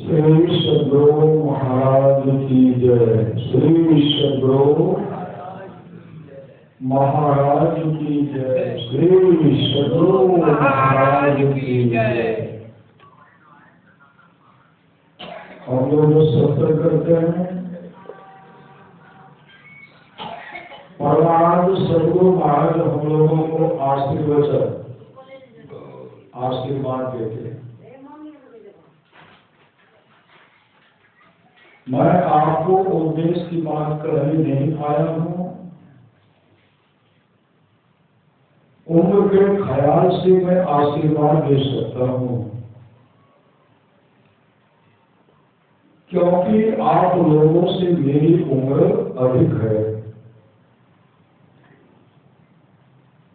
श्री सद्गुरु महाराज की जय। श्री सद्गुरु महाराज की जय। श्री सद्गुरु महाराज की जय। हम लोग जो सत्संग करते हैं, परमानंद सद्गुरु महाराज हम लोगों को आशीर्वाद देते हैं। मैं आपको उपदेश की बात करने नहीं आया हूं, उम्र के ख्याल से मैं आशीर्वाद दे सकता हूं, क्योंकि आप लोगों से मेरी उम्र अधिक है।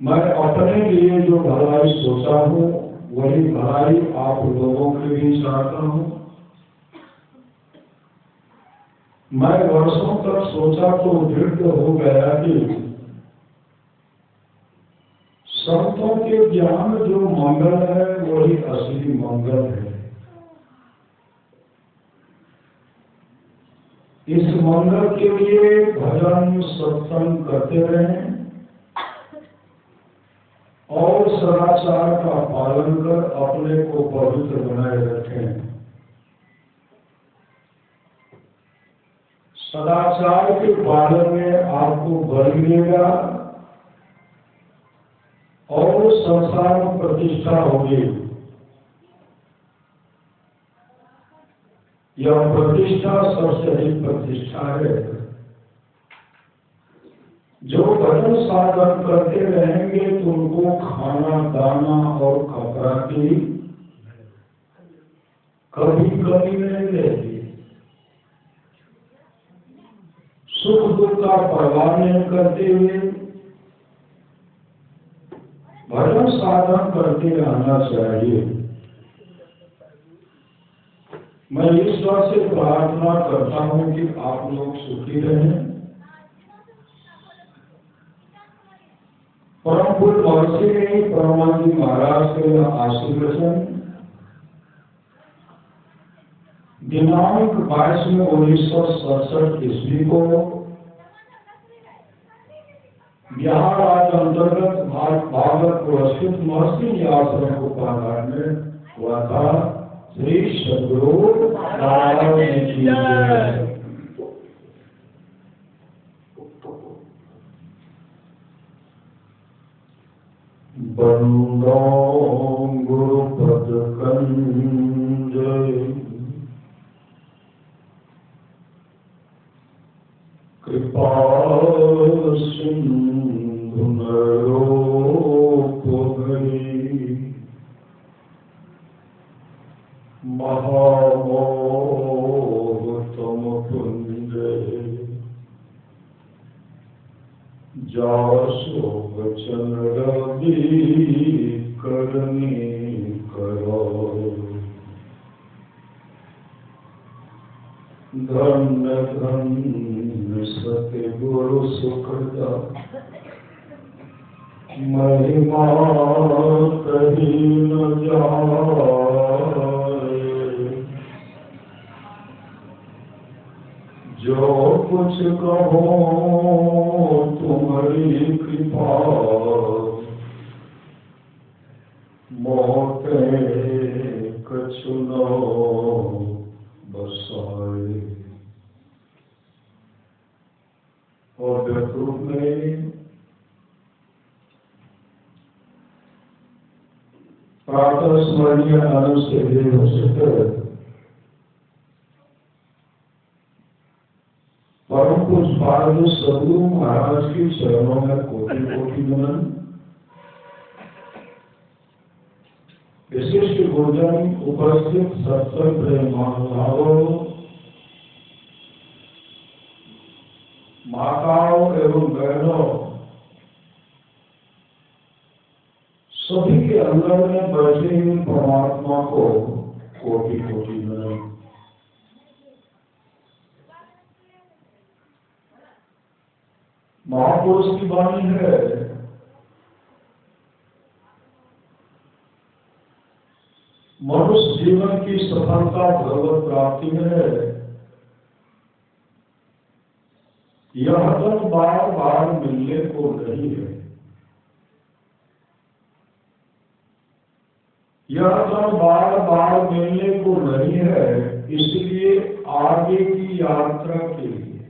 मैं अपने लिए जो भलाई सोचा हूं वही भलाई आप लोगों के लिए चाहता हूं। मैं वर्षों तक सोचा तो दृढ़ हो गया कि संतों के ज्ञान जो मंगल है वही असली मंगल है। इस मंगल के लिए भजन सत्संग करते रहें और सदाचार का पालन कर अपने को पवित्र बनाए रखें। सदाचार के पालन में आपको बल मिलेगा और संसार में प्रतिष्ठा होगी। यह प्रतिष्ठा सबसे अधिक प्रतिष्ठा है। जो भजन साधन करते रहेंगे तो उनको खाना दाना और कपड़ा की कभी कमी नहीं रहेगी। सुख दुख का परवाह नहीं करते हुए भजन साधन करते रहना चाहिए। मैं ईश्वर से प्रार्थना करता हूं कि आप लोग सुखी रहें। परम पूज्य महर्षि ने परमानंद महाराज के आशीर्वचन दिनांक 22/1967 ईस्वी को बिहार राज्य अंतर्गत भागवत पुरस्कृत महर्षि आश्रम को पारायण में हुआ था। श्री सद्गुरु महाराज की जय। बंदो गुरुपद कंज कृपा सिंधु नरोपरि महामोह तम पुंज जासो वचन रवि करनी करो। धन्य धन्य सतगुरु सुखदा महिमा कहीं न जाए। जो कुछ कहो तुम्हारी कृपा मोटे कछु न बसाए। और व्याकृत में प्रातः स्मरणीय आनंद से भेद हो सकते। परम पूज्य भारत सद्गुरु महाराज के चरणों में कोटि कोटि नमन। विशिष्ट गुरुजन उपस्थित सत्संग प्रेम महानुभावों, माताओं एवं बहनों, सभी के अंदर में बैठे हुए परमात्मा को कोटि कोटि नमन। महापुरुष की वाणी है, मनुष्य जीवन की सफलता भगवत प्राप्ति में है। यह धन बार बार मिलने को नहीं है। यह धन बार बार मिलने को नहीं है, इसलिए आगे की यात्रा के लिए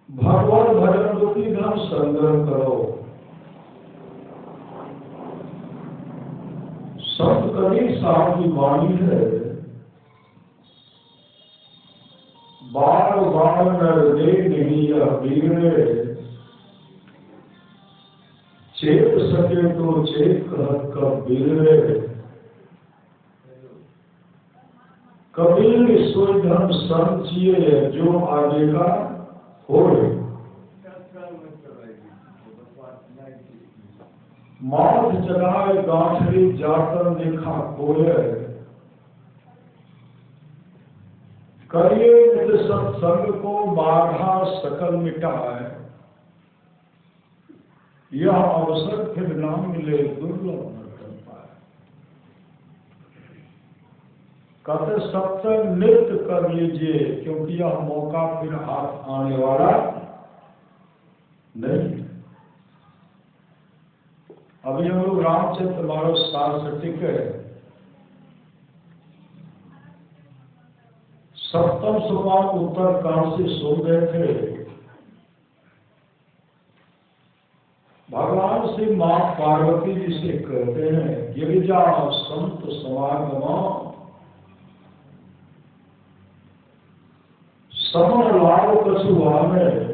भगवान भजन रूपी धन संग्रह करो। संत कबीर साहब की वाणी है, बार बार नर दे नहीं यह बिगड़े, चेत सके तो चेत कहत कब बिगड़े। कबीर सोई धन संचिए जो आगे का होए, माथ चढ़ाए गांठरी जाकर देखा खोए, करिए नित सत्संग को बाधा सकल मिटाए, यह अवसर फिर ना मिले दुर्लभ न कर पाए। कहते सत्संग नित्य कर लीजिए, क्योंकि यह मौका फिर हाथ आने वाला नहीं। अभी हम लोग रामचरित मानस साल से टिके सप्तम सोपान उत्तर कांड से सुन रहे थे। भगवान श्री मां पार्वती जी से कहते हैं, गिरिजा संत समागमा समन लाभ कछुआ में,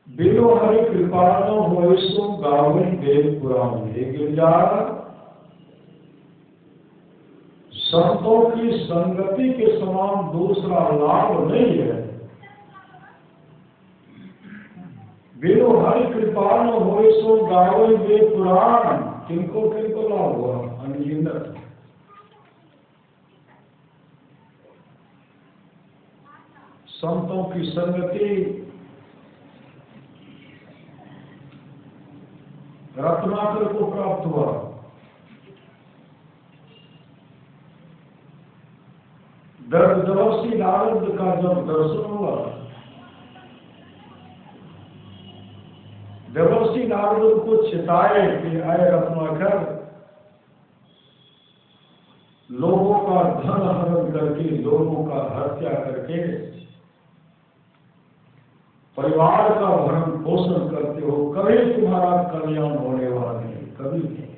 बिनो हरि कृपा न होए सो गावन वेद पुराण। हे गिरिजा, संतों की संगति के समान दूसरा लाभ नहीं है। बिनो हरि कृपा न होए सो गावन वेद पुराण। किनको किनको लाभ हुआ? अनगिनत। संतों की संगति रत्नाकर को प्राप्त हुआ। देवर्षि नारद का जब दर्शन हुआ, देवर्षि नारद को चिताए कि आए रत्नाकर, लोगों का धन हरण करके, लोगों का हत्या करके परिवार का भरण पोषण करते हो, कभी तुम्हारा कल्याण होने वाला नहीं, कभी नहीं।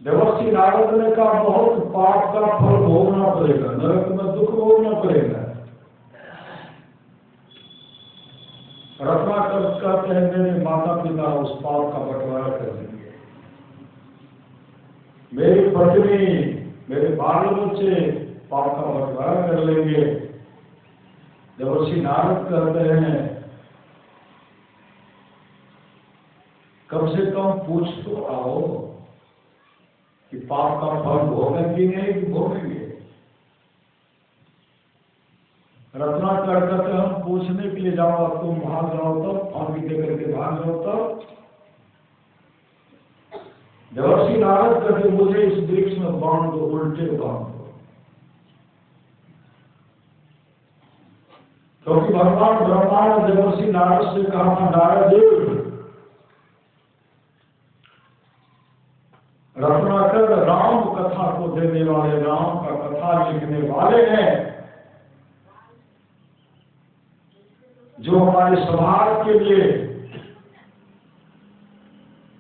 देवर्षि नारद ने कहा बहुत पाप का फल भोगना पड़ेगा, नरक में दुख भोगना पड़ेगा। रत्नाकर कहते हैं मेरे माता पिता उस पाप का बंटवारा कर देंगे, मेरी पत्नी मेरे बाल बच्चे पाप का बंटवारा कर लेंगे। देवर्षि नारद कहते हैं कम से कम पूछ तो आओ कि पाप का फल भोगेंगे नहीं कि भोगेंगे। रत्नाकर कहते हम पूछने के लिए जाओ, तुम भाग जाओ तब, फांसी देकर के भाग जाओ तब। देवर्षि नारद कहते मुझे इस वृक्ष में बांध दो, उल्टे बांध दो, क्योंकि भगवान ब्रह्मा ने देवर्षि नारद से कहा था, नारद जी रत्नाकर राम कथा को देने वाले, राम का कथा लिखने वाले हैं, जो हमारे समाज के लिए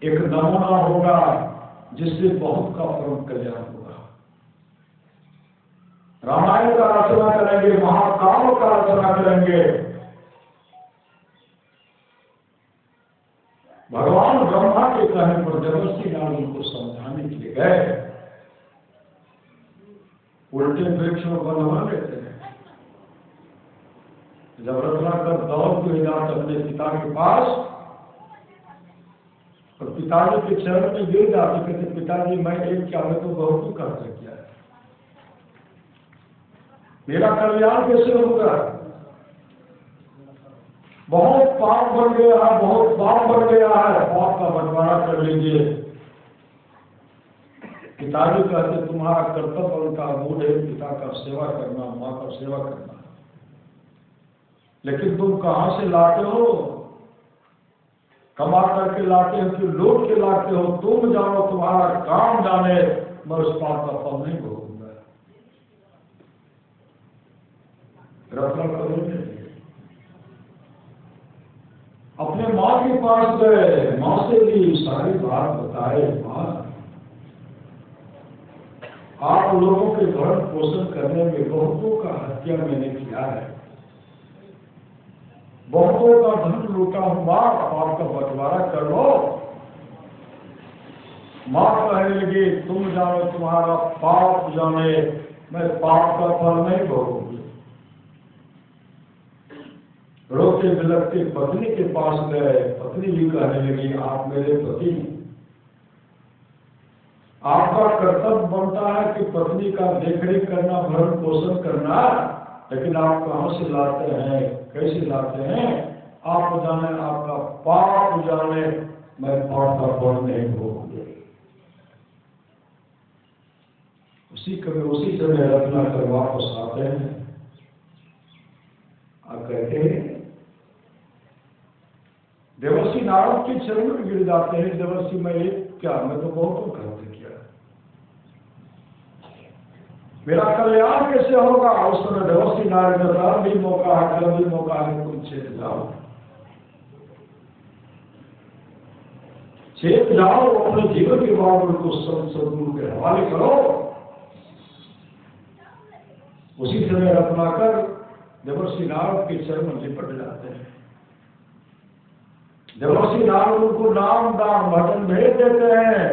एक नमूना होगा, जिससे बहुत का परम कल्याण होगा। रामायण का रचना करेंगे, महाकाव्य का रचना करेंगे। भगवान ब्रह्मा के कहने पर देवर्षि नारद को समझाने के लिए गए, उल्टे वृक्ष में बनवा लेते हैं। जब रत्नाकर दौड़ के जाते अपने पिता के पास और पिताजी के चरण में गिर जाते, कहते पिताजी मैं एक क्या मैं तो बहुत ही कर किया है, मेरा कल्याण कैसे होगा? बहुत पाप बढ़ गया है, बहुत पाप बढ़ गया है, पाप का बंटवारा कर लीजिए। पिताजी कहते तुम्हारा कर्तव्य उनका मूड है पिता का सेवा करना, माँ का सेवा करना, लेकिन तुम कहाँ से लाते हो? कमा करके लाते हो कि लूट के लाते हो? तुम जानो, तुम्हारा काम जाने, मैं उस पाप का फल नहीं भोगूंगा। रत्ना करोगे। अपने माँ के पास गए, माँ से भी सारी बात बताए, माँ आप लोगों के भरण पोषण करने में बहुतों का हत्या मैंने किया है, बहुतों का धन लूटा हूं, माँ आपका बंटवारा कर लो। माँ कहने लगी तुम जानो, तुम्हारा पाप जाने, मैं पाप का फल नहीं भोगूंगी। रोते बिलखते पत्नी के पास गए, पत्नी भी कहने लगी आप मेरे पति, आपका कर्तव्य बनता है कि पत्नी का देखरेख करना, भरण पोषण करना, लेकिन आप कहां से लाते हैं, कैसे लाते हैं? आप जाने, आपका पाप जाने, मैं पाप का फल नहीं भोगूंगी। उसी समय रत्ना कर वापस आते हैं, आप कहते हैं देवर्षि नारद के चरण में गिर जाते हैं। देवर्षि मैं तो बहुतों का हत्या किया, मेरा कल्याण कैसे होगा? उस समय देवर्षि नारद का भी मौका है, कल भी मौका है, तुम चेत जाओ, चेत जाओ, अपने जीवन के बाद उनको सदगुरु के हवाले करो। उसी समय रत्नाकर देवर्षि नारद के चरण में लिपट जाते हैं। देवर्षि नारद उनको नाम दान भजन भेद देते हैं।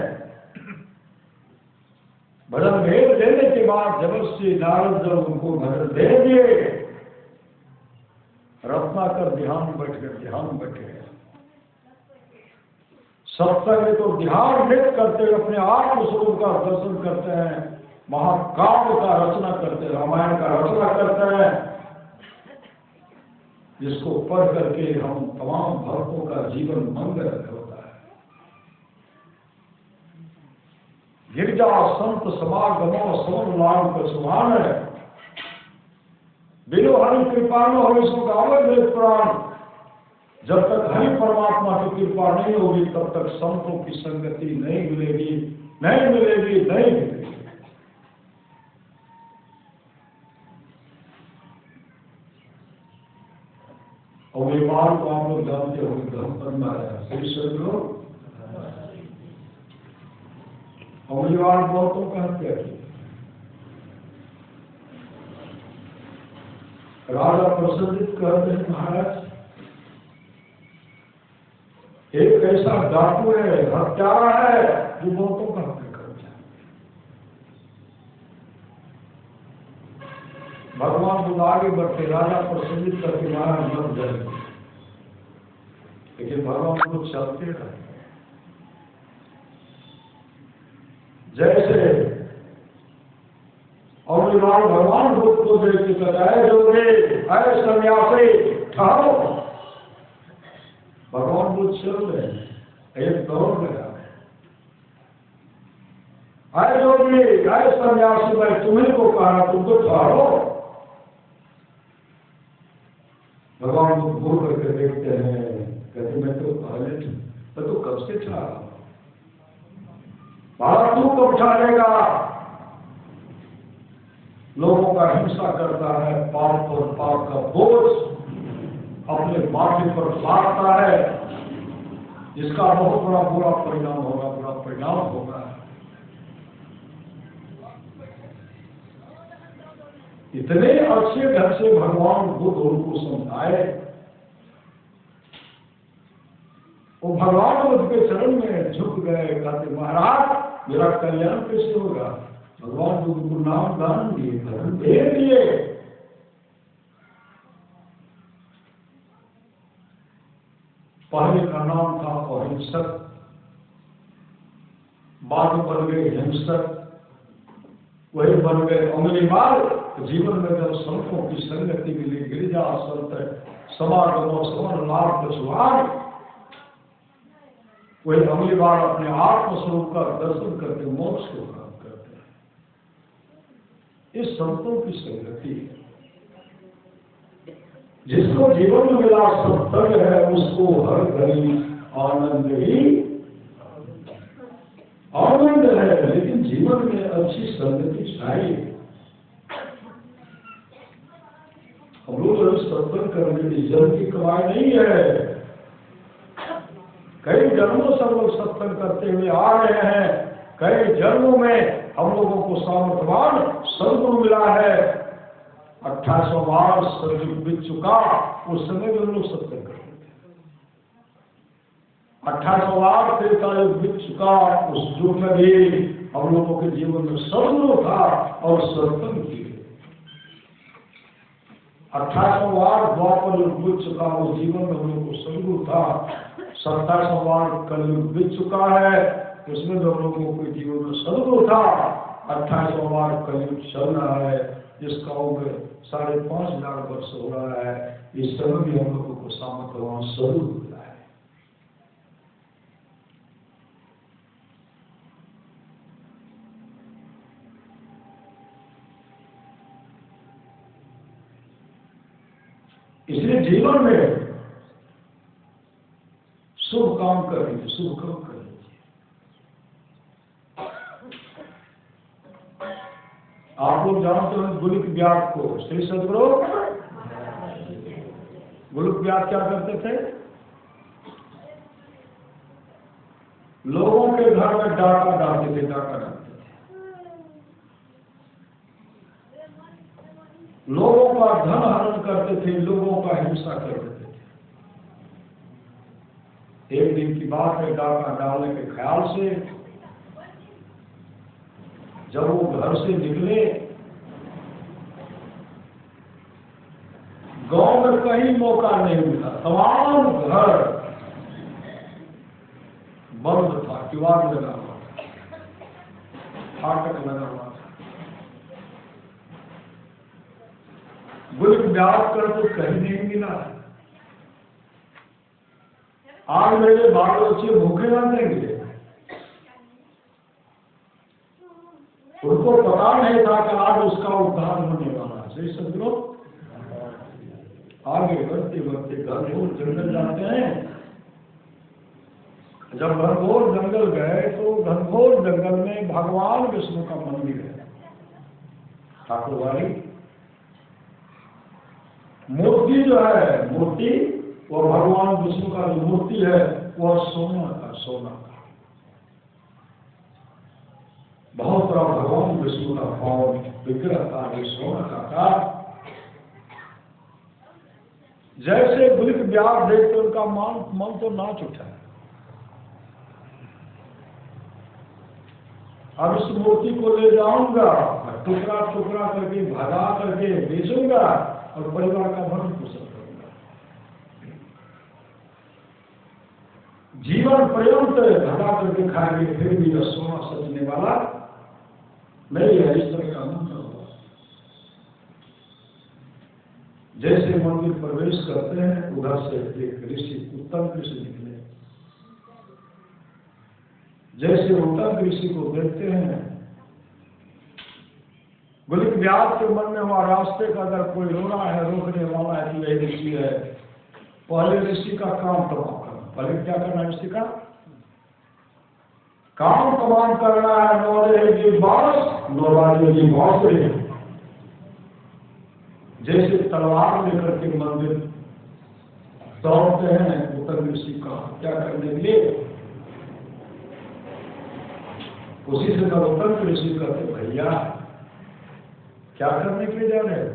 भजन भेद देने के बाद देवर्षि नारद जब उनको भजन दे दिए, रत्नाकर ध्यान में बैठ गए। सत्संग में तो ध्यान भेद करते, अपने आत्म स्वरूप का दर्शन करते हैं, महाकाव्य का रचना करते हैं, रामायण का रचना करते हैं, जिसको पढ़ करके हम तमाम भक्तों का जीवन मंगल होता है। गिरजा संत समागमो समन लाभ का सुभान है, बिनो हरि कृपा न हो इसको गावे वेद पुराण। जब तक हरि परमात्मा की कृपा नहीं होगी तब तक संतों की संगति नहीं मिलेगी। और ये बात को आप लोग जानते हो, धर्म करना है लोग, और ये बात बहुतों का हत्या की। राजा प्रसन्नित कहते हैं महाराज, एक ऐसा डाकू है, हत्यारा है, जो बहुतों का हत्या करता है। भगवान बुद्ध आगे बढ़ते, राजा प्रसन्नित करके महाराज मर जाएंगे, लेकिन भगवान को चलते रहे। जैसे और भगवान बुद्ध को देख के बताए जो अरे सन्यासी ठहरो। भगवान बुद्ध चल रहे हैं, एक दौड़ गया, आए जोगी, आए सन्यासी, मैं तुम्हें को कहा, तुम तो ठहरो। भगवान बुद्ध घूर करके देखते हैं, कहते मैं तो पहले, मैं तो कब से ठहरा, भारत तू कब ठहरेगा? लोगों का हिंसा करता है, पाप पर पाप का बोझ अपने माथे पर लादता है, इसका बहुत बड़ा बुरा परिणाम होगा। इतने अच्छे ढंग से भगवान बुद्ध उनको समझाए, वो भगवान बुद्ध के चरण में झुक गए, कहते महाराज मेरा कल्याण कैसे होगा? भगवान बुद्ध को नाम दान दिए, धर्म दे दिए। पहले का नाम था अहिंसक, बाद बन गए हिंसक। वही बन गए अमली बाल। जीवन में जब संतों की संगति के लिए गिरिजा संत समागमों समर लाभ पछुआन, वही अगली बार अपने आत्मस्वरूप का दर्शन करके मोक्ष को प्राप्त करते हैं। इस संतों की संगति जिसको जीवन में मिला सत्संग है, उसको हर घड़ी आनंद ही आनंद है। लेकिन जीवन में अच्छी संगति चाहिए। हम लोग अभी सत्संग करने की जन्म की कमाई नहीं है। कई जन्मों से हम लोग सत्संग करते हुए आ रहे हैं। कई जन्मों में हम लोगों को सामर्थवान सद्गुरु मिला है। 2800 बार सतयुग बीत चुका, उस समय भी हम लोग सत्संग करते थे। 2800 बार त्रेतायुग बीत चुका, उस युग में भी हम लोगों के जीवन में सद्गुरु था और सत्संग किए। 2800 बार द्वापर युग बीत चुका, उस जीवन में हम लोग को सद्गुरु था। 2700 बार कलयुग बीत चुका है, उसमें भी हम लोगों को जीवन में सद्गुरु था। 2800 बार कलयुग चल रहा है, जिसका उम्र 5.5 लाख वर्ष हो रहा है। इस समय भी हम लोगों को सामर्थ्यवान सद्गुरु मिला है। इसलिए जीवन में शुभ काम करेंगे, शुभ काम करेंगे। आप लोग जानते हैं गुलिक व्यास को, श्री सद्गुरु गुलिक व्यास क्या करते थे? लोगों के घर में डाका डालते थे, डाका डालते थे। लोगों का धन हरण करते थे, लोगों का हिंसा करते थे। एक दिन की बात है, डाका डालने के ख्याल से जब वो घर से निकले, गांव में कहीं मौका नहीं मिला। तमाम घर बंद था, किवाड़ लगा हुआ था, फाटक लगा हुआ था। गुलिक व्यास कर तो कहीं नहीं मिला। आज मेरे बाल बच्चे भूखे ना देंगे। उनको पता नहीं था कि आज उसका उद्धार होने वाला है। सही समझो। आगे बढ़ते बढ़ते घनघोर जंगल जाते हैं। जब घनघोर जंगल गए तो घनघोर जंगल में भगवान विष्णु का मंदिर है। ठाकुरवाड़ी मूर्ति जो है, मूर्ति वो भगवान विष्णु का जो मूर्ति है वह सोना का, सोना का। बहुत बड़ा भगवान विष्णु का पावन विग्रह था, ये सोना का था। जैसे गुलिक व्यास देखते उनका मन तो नाच उठा। अब इस मूर्ति को ले जाऊंगा, टुकड़ा टुकड़ा करके भगा करके बेचूंगा और परिवार का भरण पोषण करूंगा। जीवन पर्यंत भगा करके खाएंगे, फिर भी यह सोना सजने वाला नहीं है। इस तरह का मंत्र हुआ। जैसे मंदिर प्रवेश करते हैं, उधर से एक ऋषि, उत्तम ऋषि निकले। जैसे उत्तम ऋषि को देखते हैं, गुलिक व्यास के मन में हुआ रास्ते का अगर कोई रो रहा है, रोकने वाला है तो यही ऋषि है। पहले ऋषि का काम तमाम करना। पहले क्या करना ऋषि का काम तमाम करना है। नौरेगी बास नौराजेगी बांसुरी। जैसे तलवार लेकर के मंदिर दौड़ते हैं उत्तर ऋषि का क्या करने के लिए, उसी से उत्तर ऋषि कहते भैया क्या करने के लिए जा रहे हो?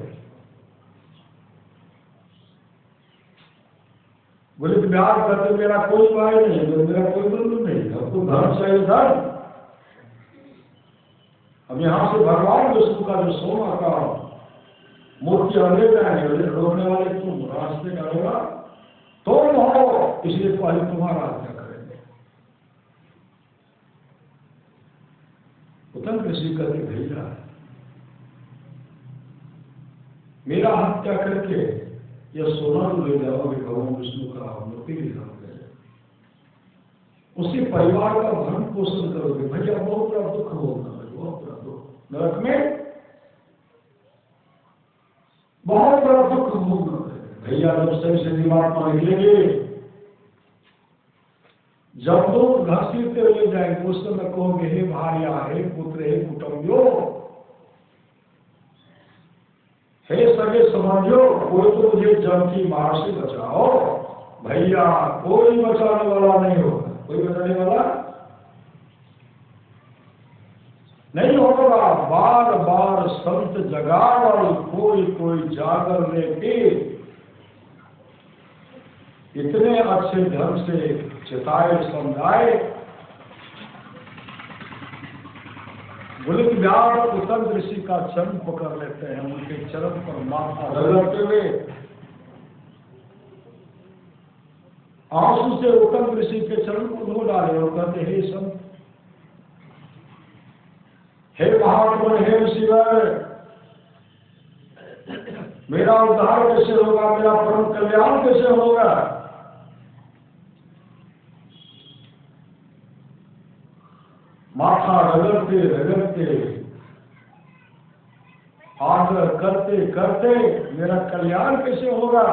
गुलिक व्यास कहते मेरा कोई भाई नहीं, मेरा कोई बंधु नहीं, हमको धर्म चाहिए धर्म। अब यहाँ से भगवान विष्णु का जो सोना का मूर्ति ले जाएंगे, रोकने वाले तुम, रास्ते का होगा तुम हो, इसलिए पहले तुम्हारा हत्या करेंगे। उत्तम ऋषि कहते भैया मेरा हत्या करके यह सोना तो ले जाओगे, भगवान विष्णु का मूर्ति भी धारण करें, उसी परिवार का भरण पोषण करोगे। भैया बहुत बड़ा दुख होगा, बहुत बड़ा दुख नरक में, बहुत बड़ा दुख होगा भैया। जब सही से जीवात्मा निकलेंगे, जब लोग घसीटते हुए जाएंगे, उस समय कहोगे हे भार्या, हे पुत्र, हे कुटुंबियो, हे सगे समझो, कोई तो मुझे जम की मार से बचाओ। भैया कोई बचाने वाला नहीं होगा, कोई बचाने वाला नहीं होगा। बार बार संत जगावल, कोई कोई जागर लेके इतने अच्छे ढंग से चिताए समझाए। बोले कि व्यास उत्तम ऋषि का चरण पकड़ लेते हैं, उनके चरण पर माथा रगड़ते हुए आंसू से उत्तम ऋषि के चरण को धो डाले और कहते हे संत, हे महात्मा, हे ऋषिवर, मेरा उद्धार कैसे होगा, मेरा परम कल्याण कैसे होगा। माथा रगड़ते रगड़ते आग्रह करते करते मेरा कल्याण कैसे होगा,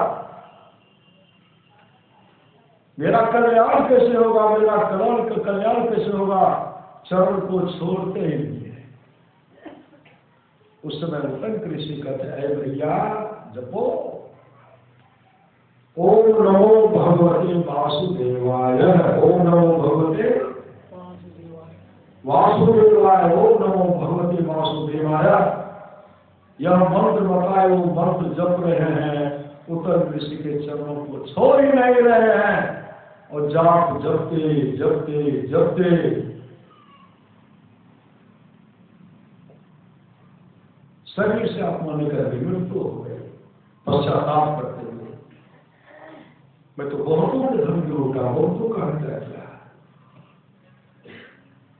मेरा कल्याण कैसे होगा, मेरा कल्याण कैसे होगा। चरण को छोड़ते ही नहीं है। उस समय उत्तम ऋषि कहते हैं भैया जपो ओम नमो भगवते वासुदेवाय, ओम नमो भगवते वासुदेवाय, ओम नमो भगवते वासुदेवाय। यह मंत्र बताए वो मंत्र जप रहे हैं, उत्तर ऋषि के चरणों को छोड़ ही नहीं रहे हैं और जाप जपते जपते जपते शरीर से आत्मा निकल मृत्यु हो गई। पश्चाताप करते हुए मैं तो बहुतों के धर्म की लूटा, बहुतों का हत्या किया।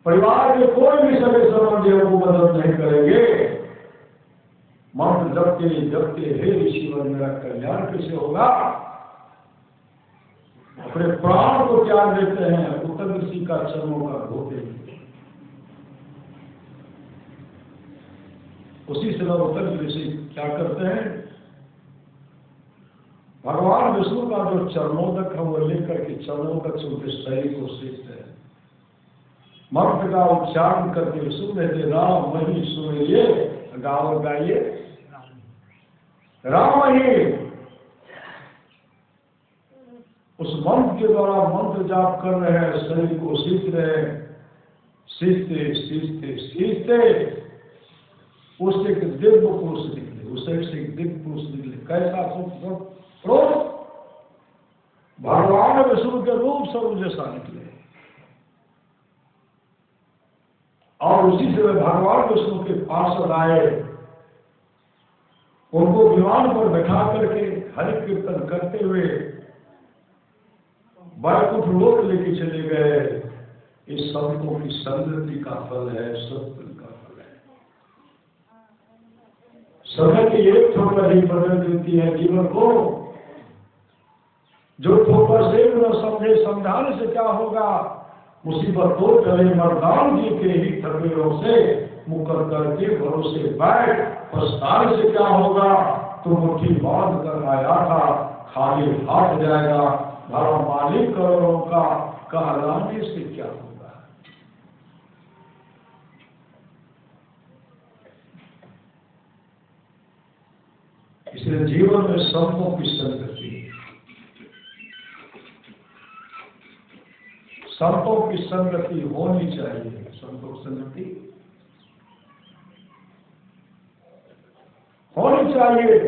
परिवार के कोई भी सभी संबंधी को मदद नहीं करेंगे। मंत्र जपते जपते हे ऋषिवर, मेरा कल्याण कैसे होगा। अपने प्राण को त्याग देते हैं उत्तर ऋषि का चरणों का धोते हैं। उसी समय उत्तर ऋषि क्या करते हैं, भगवान विष्णु का जो चरणोदक है वो लेकर के चरणोदक से उनके शरीर को सीखते हैं। मंत्र का उच्चारण करके सुन लेते, राम वही सुनिए, गाओ गाइए राम ही। उस मंत्र के द्वारा मंत्र जाप कर रहे हैं, शरीर को सीख रहे हैं। सीखते सीखते सीखते उससे एक दिव्य पुरुष निकले, उस शरीर से एक दिव्य पुरुष निकले। कैसा पुरुष, भगवान विष्णु के रूप स्वरूप जैसा निकले। और उसी से वे भगवान विष्णु के पास आए, उनको विमान पर बैठा करके हरि कीर्तन करते हुए वैकुंठ लोक लेके चले गए। इस संतों की संगति का फल है, सत्संग का फल है। संगति एक ठोकर ही बदल देती है जीवन को। जो ठोकर से न समझे, समझाने से क्या होगा। मुसीबत तो चले मरदान जी के ही ठगेरों से मुकर करके भरोसे बैठ, पछताने से क्या होगा। तो मुट्ठी बांध कर आया था, खाली हाथ जाएगा। भला मालिक करोड़ों का कहलाने से क्या होगा। इसलिए जीवन में संतों की संगति, संतों की संगति होनी चाहिए। संतों की संगति होनी चाहिए।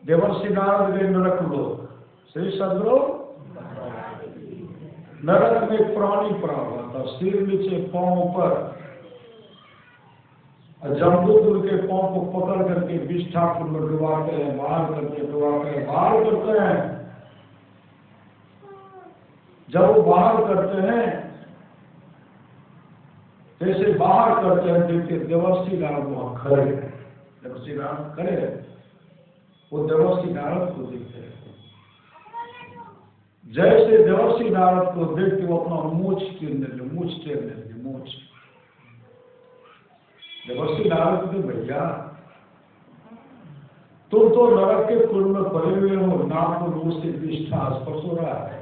देवर्षि नारद गए नरक लोक, श्री सदलोक नरक में प्राणी पड़ा हुआ था, सिर नीचे पांव पर। जम्बूपुर के पांव को पकड़ करके विष ठाकुर में डुबाते हैं, बाहर करते डुबाते हैं, बाहर करते हैं। जब वो बाहर करते हैं, जैसे बाहर करते हैं, देखते देवर्षि नारद वहां खड़े हैं। देवर्षि नारद करे, वो देवर्षि नारद को देखते हैं। जैसे देवर्षि नारद को देखते वो अपना मूछ टेरने लगे, मूछ। देवर्षि नारद के भैया तुम तो नरक के कुल में पड़े हुए हो, नाम को रूप से निष्ठा स्पर्श हो रहा है,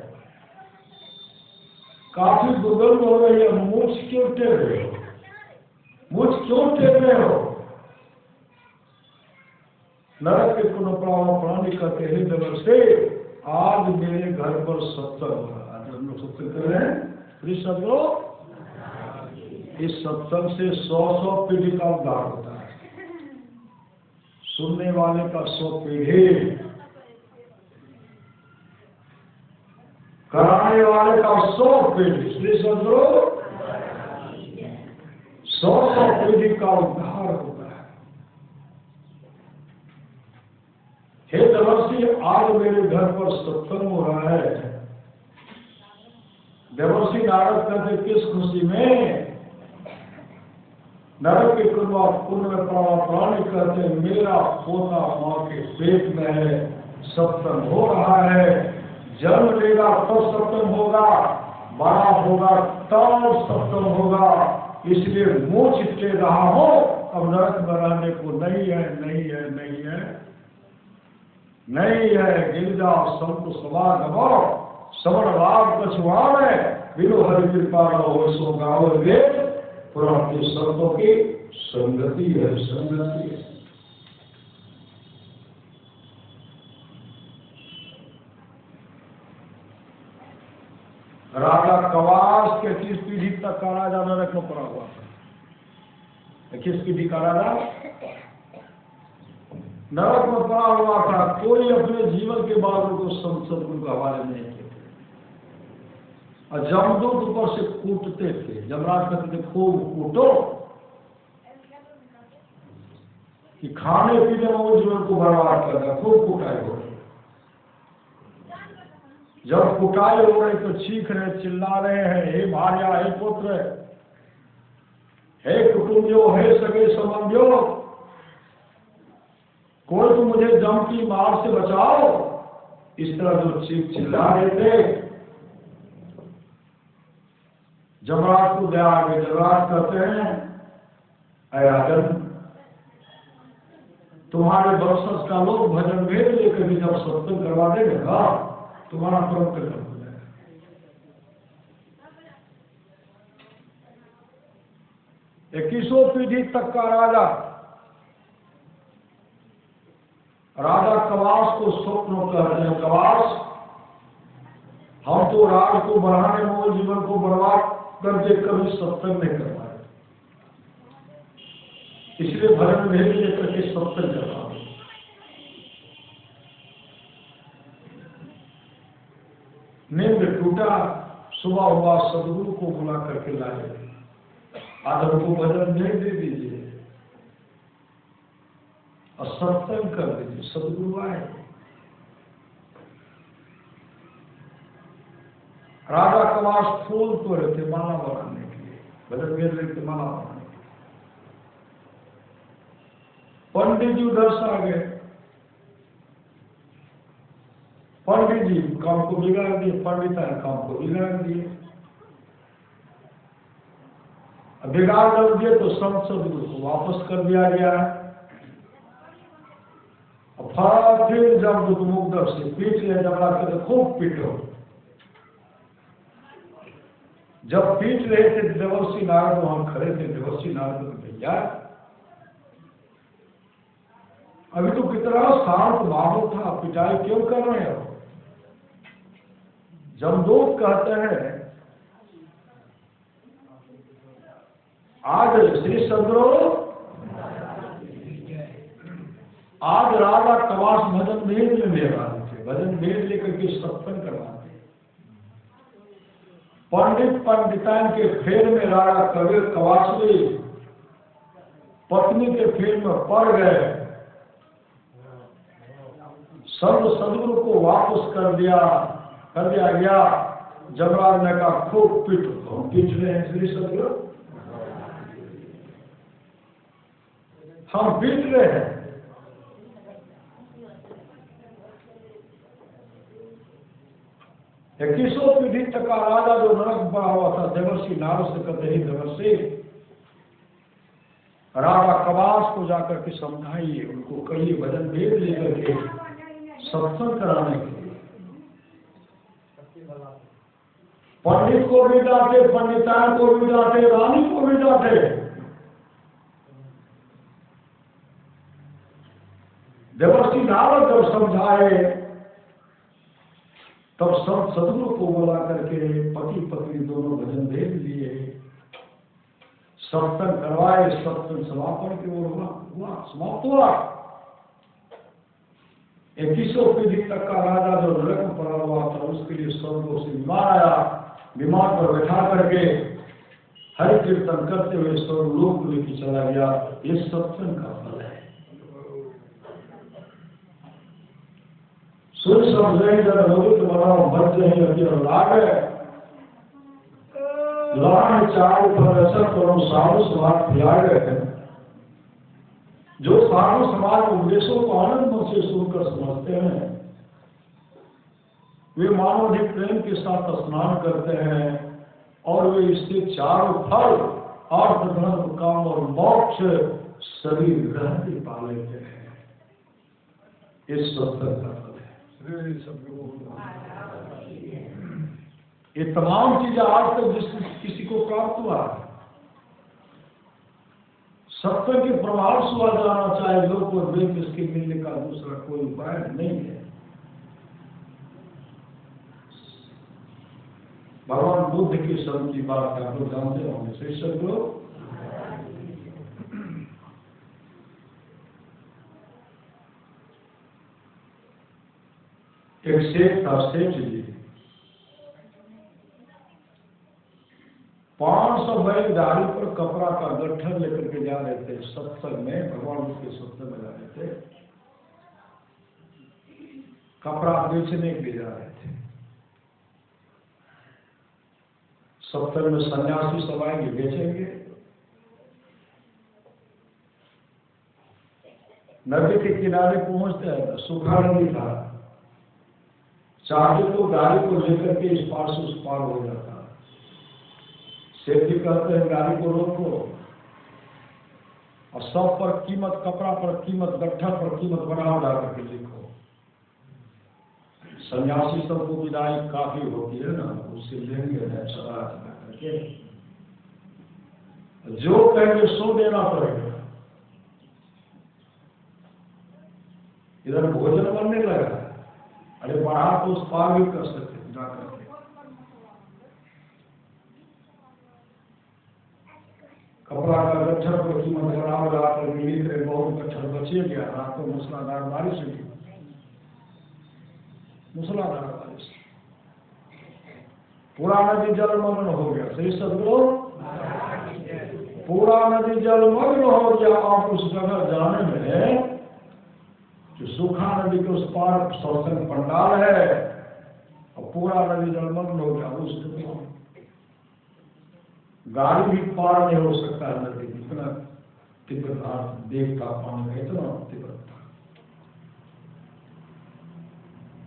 काफी दुर्गंध हो रही है, मूछ क्यों टेर रहे हो, मूछ क्यों टेर रहे हो? नरक के कुल प्राणी कहते हैं देवर्षि आज मेरे घर पर सत्संग हो रहा है। हम लोग सत्संग कर रहे हैं, सब लोग इस सत्संग से 100 पीढ़ी का उद्धार होता है, सुनने वाले का 100 पीढ़ी, कराने वाले का 100 पीढ़ी, इसलिए समझो 100 पीढ़ी का उद्धार होता है। हे देवर्षि आज मेरे घर पर सत्संग हो रहा है। देवर्षि नारद कहते किस खुशी में? नरक के कुल में प्राणी कहते मेरा पोता माँ के पेट में है, सत्संग हो रहा है, जन्म लेगा तब सत्संग होगा, बड़ा होगा तब सत्संग होगा, इसलिए मूछ ले रहा हो। अब नरक में रहने को नहीं है, नहीं है, नहीं है, नहीं है। गिर जाओ संत समागमो श्रवण लाभ कछुआवे, बिनु हरि कृपा हो सो गावे, पुराण के शब्दों की संगति है, संगति है। राजा कवास के 21 पीढ़ी तक का राजा नरक में पड़ा हुआ था। 21 पीढ़ी का राजा नरक में पड़ा हुआ था। कोई अपने जीवन के बादों को सदगुरु के हवाले नहीं किए थे, और जमदूत ऊपर से कूटते थे। जमराज कहते थे खूब कूटो कि खाने पीने में वो जीवन को बर्बाद कर दिया, खूब कुटाई हो रही। जब कुटाई हो रही तो चीख रहे, चिल्ला रहे हैं, हे भार्या, हे पुत्र, हे कुटुंबियों, हे सगे संबंधियों, कोई तो मुझे जम की मार से बचाओ। इस तरह जो चीख चिल्ला रहे थे, जमराज को दया आ गई। जमराज कहते हैं अरे राजन, तुम्हारे वंशज का लोग भजन भेद लेकर भी जब सत्संग करवा देगा तुम्हारा तुरंत खत्म हो जाएगा। 21 पीढ़ी तक का राजा कवास को स्वप्न कहते हैं। कवास, हम तो राज को बढ़ाने में जीवन को बर्बाद करके कभी सत्संग नहीं करवाए, इसलिए भजन भेद लेकर के सत्संग करवा। नींद टूटा, सुबह हुआ, सदगुरु को बुला करके लाए, आज हमको भजन भेद दे दीजिए और सत्संग कर दीजिए। सदगुरु आए। राजा कवास फूल तोड़े थे माला बनाने के लिए, भजन भेद लेते माला बनाने के लिए। पंडित जी उधर से आ गए। पंडित जी काम को बिगाड़ दिए, पंडित है काम को बिगाड़ दिए। बिगाड़ कर दिए तो संत सदगुरु को वापस कर दिया गया। फिर जब मुग्ध से पीट ले, जब आकर खूब पीटो। जब पीट रहे थे देवर्षि नारद वहां खड़े थे। देवर्षि नारद भैया अभी तो कितना शांत माहौल था, पिटाई क्यों कर रहे हो? जमदूत कहते हैं आज श्री सदगुरु, आज राजा कवास भजन भेद ले रहे थे, भजन भेद लेकर के सत्संग करवाते। पंडित पंडितान के फेर में राजा कबीर कवासवी पत्नी के फेर में पड़ गए। सर्व सदगुरु को वापस कर दिया गया। जमराज ने कहा खूब पीट, हम पीट रहे हैं श्री सदगुरु, हम बीत रहे हैं। इक्कीसों पीढ़ी तक का राजा जो नरक बना हुआ था, देवर्षि नारद से कहते ही देवर्षि, राजा कबास को जाकर के समझाइए, उनको कहिए भजन भेद लेकर के सत्संग कराने के लिए। पंडित को भी डांटे, पंडितान को भी डांटे, रानी को भी डांटे। देवर्षि नारद जब समझाए तब सब सदगुरु को बुला करके पति पत्नी दोनों भजन भेद लिए, सत्संग करवाए, सत्संग समापन की ओर हुआ, समाप्त हुआ। 2100 पीढ़ी तक का राजा जो नरक में पड़ा हुआ था, उसके लिए स्वर्गों से विमान आया, विमान पर बैठा करके हरि कीर्तन करते हुए स्वर्गलोक को लेकर चला गया। ये सत्संग का फल है। सुन समझे जब लोग तुम्हारा बच नहीं अभी और लाग है लाभ चार प्रदर्शन करो, साधु समाज फैला गए हैं। जो साधु समाज उपदेशों को आनंद मन से सुनकर समझते हैं, वे मानवाधिक प्रेम के साथ स्नान करते हैं और वे इसके चारों फल अर्थ धर्म काम और मोक्ष सभी ग्रहण पा लेते हैं। इस सत्संग का फल है। ये तमाम चीजें आज तक जिस किसी को प्राप्त हुआ है, सत्संग के प्रभाव से हुआ जाना चाहे लोग को वेद, इसके मिलने का दूसरा कोई उपाय नहीं है। भगवान बुद्ध की शब्द की बात आप लोग जानते होंगे, सही शब्द लोग। एक सेठ था, सेठ जी 500 बैल गाड़ी पर कपड़ा का गट्ठर लेकर के जा रहे थे सत्संग में, भगवान के सत्संग में जा रहे थे, कपड़ा बेचने के लिए जा रहे थे। सत्संग में सन्यासी सब आएंगे, बेचेंगे। नदी के किनारे पहुंचते हैं, सूखा नदी था, चाहे तो गाड़ी को लेकर के इस पार से उस पार हो जाता। सेठ जी कहते हैं गाड़ी को रोको और सब पर कीमत, कपड़ा पर कीमत, गट्ठा पर कीमत बढ़ा करके लिखो। सन्यासी सबको विदाई काफी होती है ना, उससे लेंगे चला करके, जो कहेंगे सो देना पड़ेगा। इधर भोजन बनने लगा, अरे बढ़ा तो उस पार भी कर सकते जाकर के। कपड़ा का गट्ठर पर कीमत बढ़ा कर लिख रहे, बहुत गट्ठर बचे गया। रात को मूसलाधार बारिश हुई, मूसलाधार बारिश, पूरा नदी जलमग्न हो गया। सही सब लोग, पूरा नदी जलमग्न हो गया। आप उस जगह जाने में जो सूखा नदी के उस पार सत्संग पंडाल है और पूरा नदी जलमग्न हो गया। उस गाड़ी भी पार नहीं हो सकता है नदी, इतना तीव्रता देख का पानी है, इतना तीव्रता।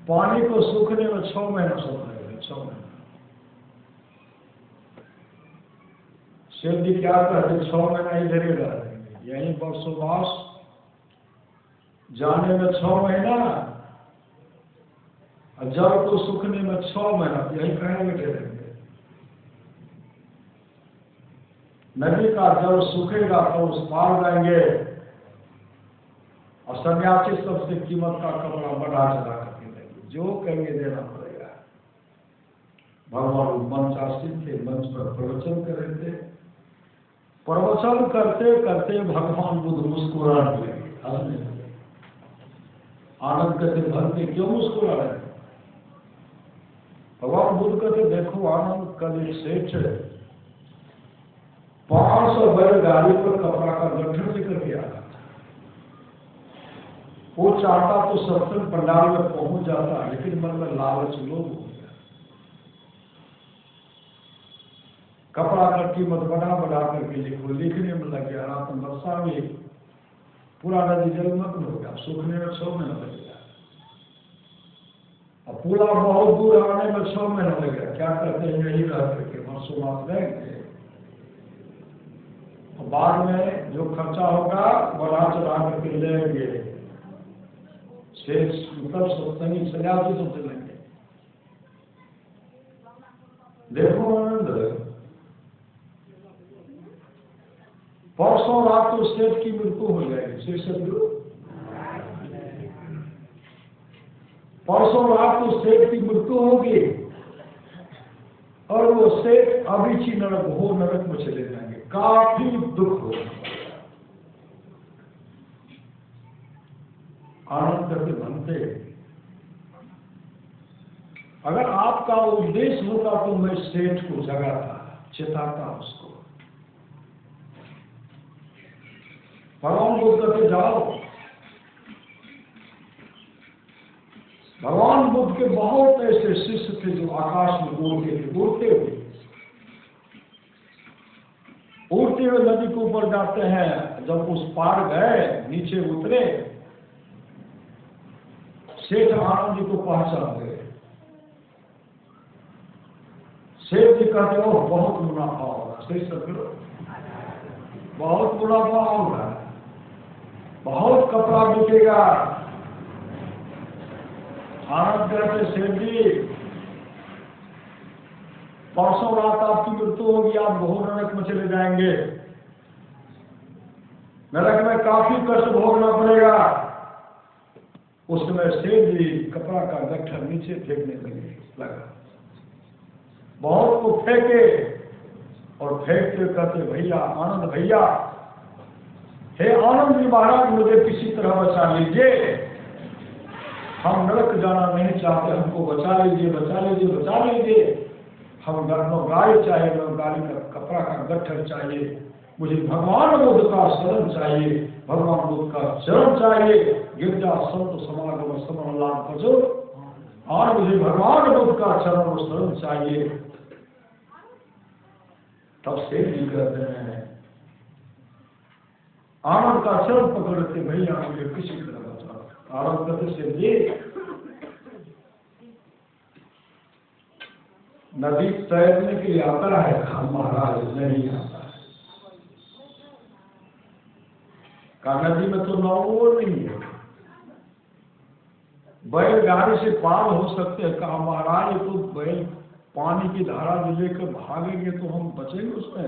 पानी को सूखने में 6 महीना समय लगेगा, 6 महीना। शिव जी क्या कहते, 6 महीना इधर ही रह देंगे, यही वर्षोवास, जाने में 6 महीना और जल को सूखने में 6 महीना, यही कहीं बैठे रहेंगे। नदी का जल सूखेगा तो उस पार जाएंगे और सन्यासी सबसे कीमत का कपड़ा बढ़ा चढ़ा करके देंगे, जो कहेंगे देना पड़ेगा। भगवान मंचासीन थे, मंच पर प्रवचन कर रहे थे। प्रवचन करते करते भगवान बुद्ध मुस्कुराने लगे, हंसने लगे। आनंद कहते भरते क्यों मुस्कुरा रहे? भगवान बुद्ध कहते देखो आनंद, कल एक सेठ 500 बैल गाड़ी पर कपड़ा का गट्ठर लेकर के आया था। वो चाहता तो सत्संग पंडाल में पहुंच जाता, लेकिन मन में लालच लोभ हो गया। कपड़ा का कीमत बढ़ा बढ़ा करके लिखो, लिखने में लग गया। रात में बरसा में पूरा नदी जलमग्न हो गया, सूखने में 6 महीना लगेगा। अब पूरा बहुत दूर आने में 6 महीना लगेगा। क्या करते हैं, यही रह करके वर्षों मास रहेंगे। बाद में जो खर्चा होगा बढ़ा चढ़ा करके लेंगे, शेष मतलब सत्संगी सन्यासी तो चलेंगे। देखो आनंद, परसों रात तो सेठ की मृत्यु हो जाएगी। श्री सदगुरु, परसों रात तो सेठ की मृत्यु होगी और वो सेठ अभिची नरक हो, नरक में चले जाएंगे। काफी दुख हो। आनंद करके बनते। अगर आपका उद्देश्य होता तो मैं सेठ को जगाता, चेताता उसको। भगवान बुद्ध कहते जाओ। भगवान बुद्ध के बहुत ऐसे शिष्य थे जो आकाश में उड़ते थे, उड़ते हुए नदी के ऊपर जाते हैं। जब उस पार गए, नीचे उतरे, सेठ आनंद जी को पहचान गए। सेठ जी कहते हो बहुत मुनाफा होगा। सेठ सदगुरु, बहुत मुनाफा होगा, बहुत कपड़ा बिकेगा। आनंद कहते सेठ जी परसों रात आपकी मृत्यु होगी, आप घोर नरक में चले जाएंगे। नरक में काफी कष्ट भोगना पड़ेगा। उस समय सेठ जी कपड़ा का गट्ठर नीचे फेंकने लगा। बहुत को फेंके और फेंकते कहते भैया, आनंद भैया, हे आनंद जी महाराज, मुझे किसी तरह बचा लीजिए। हम नरक जाना नहीं चाहते, हमको बचा लीजिए, बचा लीजिए, बचा लीजिए। हम गाय चाहिए, गाड़ी का कपड़ा का गट्ठर चाहिए। मुझे भगवान बुद्ध का शरण चाहिए, भगवान बुद्ध का शरण चाहिए। गिरजा संत समागम समन लाभ भजो, और मुझे भगवान बुद्ध का शरण और शरण चाहिए। तब से भी कहते हैं, आनंद का शरण पकड़ते भैया मुझे किसी तरह बचा। आनंद कहते से जी नदी तैरने के लिए आता है, हम महाराज नहीं आता है। का नदी में तो नाव नहीं है, बैलगाड़ी से पार हो सकते हैं। कहा महाराज तो बैल पानी की धारा में लेकर भागेंगे तो हम बचेंगे उसमें।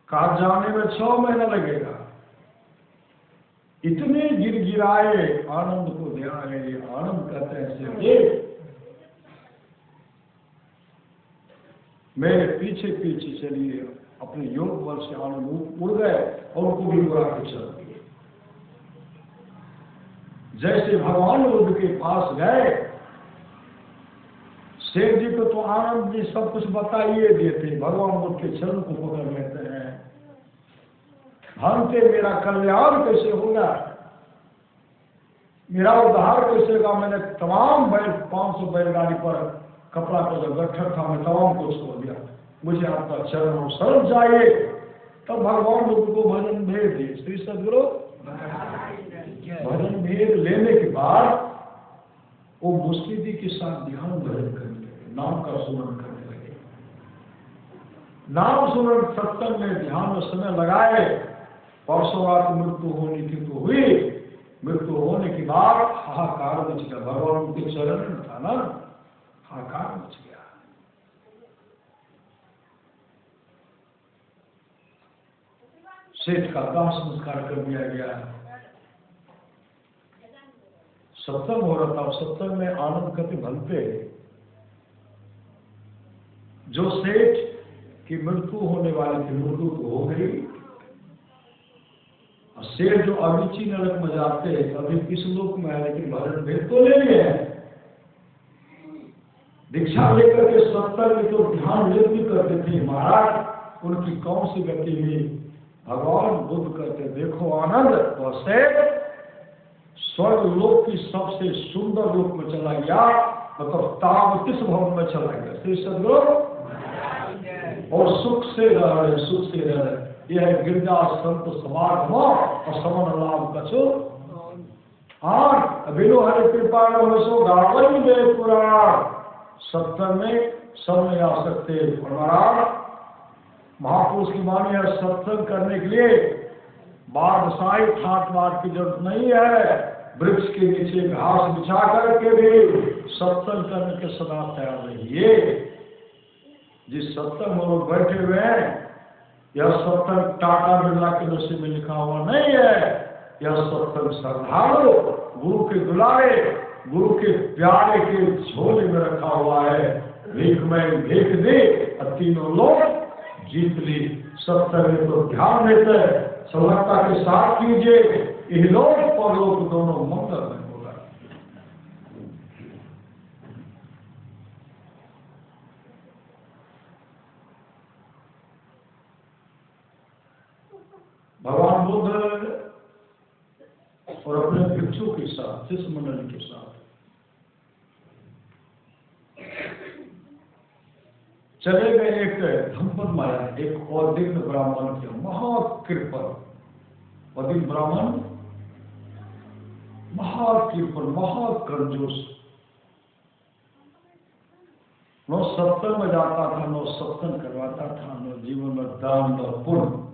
कहा जाने में 6 महीना लगेगा। इतने गिरगिराए, आनंद को ध्यान। आनंद कहते हैं मेरे पीछे पीछे चलिए। अपने योग बल से आनंद उड़ गए और उनको भी उड़ा के चल दिए। जैसे भगवान बुद्ध के पास गए, शेख जी को तो आनंद जी सब कुछ बताइए देते। भगवान बुद्ध के चरण को पकड़ लेते हैं। भगते मेरा कल्याण कैसे होगा, मेरा उद्धार कैसे होगा। मैंने तमाम 500 बैलगाड़ी पर कपड़ा का जो गट्ठर था, मैं तमाम को छोड़ दिया। मुझे आपका चरण और शरण चाहिए। तब भगवान बुद्ध को भजन भेद दिए। श्री सदगुरु, भजन भेद लेने के बाद वो मुस्लिदी के साथ ध्यान भजन करने लगे, नाम का सुमरण करने लगे। नाम सुमरण सत्संग में ध्यान में समय लगाए। परसों रात मृत्यु होने की तो हुई। मृत्यु होने के बाद हाहाकार मच गया। भगवान के चरण में था ना, हाहाकार मच गया। सेठ का दाह संस्कार कर दिया गया। सत्संग हो रहा था, सत्संग में आनंद कति भलते। जो सेठ की मृत्यु होने वाली थी, मृत्यु तो हो गई। सेठ जो अभिची नरक में जाते हैं, अभी किस लोक में है, लेकिन भजन भेद तो ले लिए हैं। दीक्षा लेकर के सत्संग में तो ध्यान भी करते थे महाराज। उनकी कौन सी गति हुई। भगवान बुद्ध कहते देखो आनंद, वह सेठ स्वर्ग लोक की सबसे सुंदर लोक में चला गया, मतलब तावतिस भवन में चला गया। श्री सदगुरु, और सुख से रह रहे, सुख से रह रहे। यह गिरजा संत समागम और समन लाभ कछु और बिनु हरि कृपा न सो गावई दे पुराण। सत्संग में सब नहीं आ सकते। और महाराज महापुरुष की वाणी है, सत्संग करने के लिए बादशाही ठाट बाट की जरूरत नहीं है। वृक्ष के नीचे घास बिछा करके भी सत्संग करने के सदा तैयार रहिए। जिस सत्संग में लोग बैठे हुए हैं, यह सत्संग टाटा बिरला के नशे में लिखा हुआ नहीं है। यह सत्संग श्रद्धालु गुरु के दुलारे, गुरु के प्यारे के झोले में रखा हुआ है। भीख में भीख दे और तीनों लोग जीत ली। सत्संग में तो ध्यान देते हैं, समर्पणता के साथ कीजिए। इन लोग और लोग दोनों मंगल में होगा। भगवान बुद्ध और अपने भिक्षु के साथ, शिष्य मंडली के साथ चले गए। एक धम्पत माया, एक औदिन ब्राह्मण के महाकृपण, औदिन ब्राह्मण महाकृपण, महाकंजूस, न सत्संग में जाता था, न सत्संग करवाता था, न जीवन में दान न पुण्य।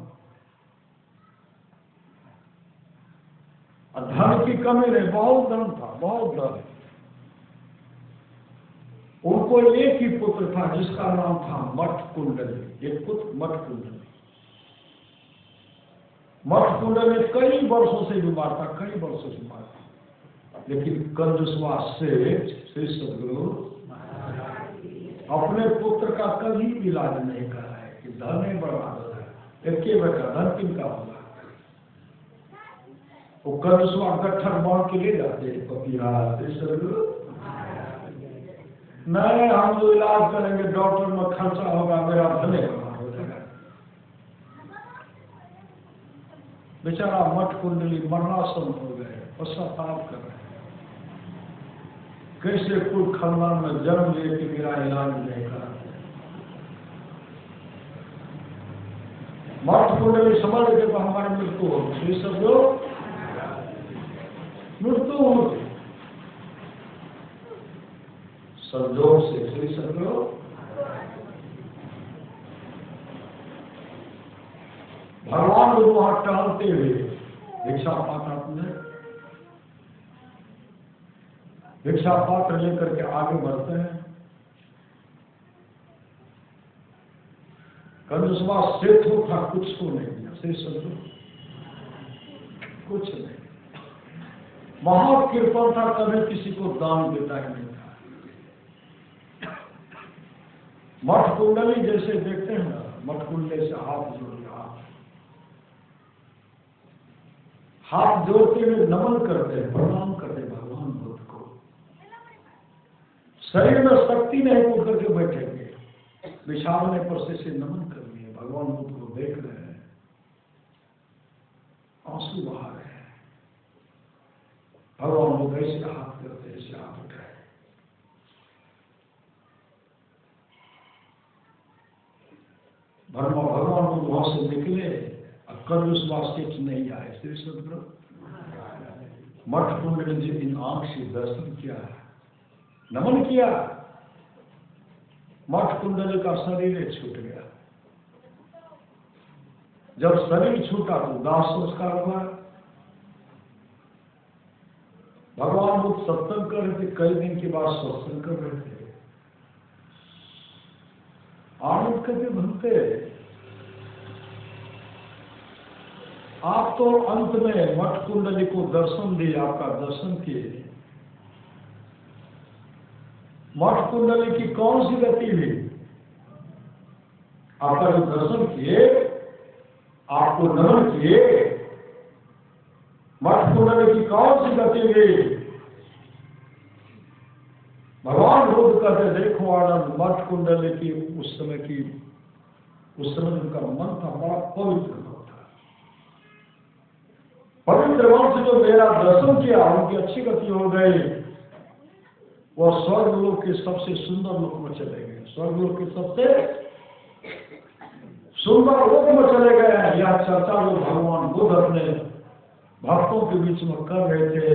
धन की कमी नहीं, बहुत धन था, बहुत धन। उनको एक ही पुत्र था जिसका नाम था मठ कुंडली। एक पुत्र मठ कुंडली। मठ कुंडली कई वर्षों से बीमार था, कई वर्षों से बीमार था। लेकिन कंजूसवा से श्री सदगुरु अपने पुत्र का कभी इलाज नहीं करा है कि धन ही बर्बाद होता है। एक बेटा धन किनका होगा? वो कंजूसवा गट्ठर बांध के ले जाते हैं पपीहा। श्री सदगुरु नहीं, हम जो इलाज करेंगे डॉक्टर में खर्चा होगा, मेरा भले बर्बाद हो जाएगा। बेचारा मठ कुंडली मरणासन हो गए, पश्चाताप कर रहे हैं। कैसे कुल खानदान में जन्म लेके मेरा इलाज नहीं कराते। मठ कुंडली समझ के तो हमारी मृत्यु होगी। ये सब लोग मृत्यु होगी संजोग से। श्री सदगुरु भगवान गुरु वहां टहलते हुए भिक्षा पात्र अपने भिक्षा पात्र लेकर के आगे बढ़ते हैं। कंजूसवा सेठ था, कुछ को नहीं दिया। श्री सदगुरु कुछ नहीं। महाकृपण था, कभी किसी को दान देता ही नहीं था। मठ कुंडली जैसे देखते हैं ना, मठ कुंडली से हाथ जोड़िए, हाथ जोड़ते हुए नमन करते हैं, प्रणाम करते हैं भगवान बुद्ध को। शरीर में शक्ति नहीं को करके बैठेंगे, बिछावने पर से नमन कर लिए। भगवान बुद्ध को देख रहे हैं, आंसू बहा रहे हैं। भगवान बुद्ध ऐसे हाथ करते, ऐसे हाथ उठाए। भगवान बुद्ध वहां से निकले, कंजूसवा सेठ नहीं आए। श्री सदगुरु मठ कुंडली जी इन आंख से दर्शन किया, नमन किया। मठ कुंडली का शरीर छूट गया। जब शरीर छूटा तो दाह संस्कार हुआ। भगवान बुद्ध सत्संग कर रहे थे, कई दिन के बाद सत्संग कर रहे थे। आनंद करके भनते आप तो अंत में मठ कुंडली को दर्शन दिए, आपका दर्शन किए। मठ कुंडली की कौन सी गति हुई? आपका जो दर्शन किए, आपको नमन किए, मठ कुंडली की कौन सी गति हुई? भगवान बुद्ध कहते देखो आनंद, मठ कुंडली की उस समय उनका मन था बड़ा पवित्र मन था। पवित्र मन से जो मेरा दर्शन किया, उनकी अच्छी गति हो गई। वह स्वर्ग लोक के सबसे सुंदर लोक में चले गए। स्वर्ग लोक के सबसे सुंदर लोक में चले गए हैं। यह चर्चा जो भगवान बुद्ध अपने भक्तों के बीच में कर रहे थे,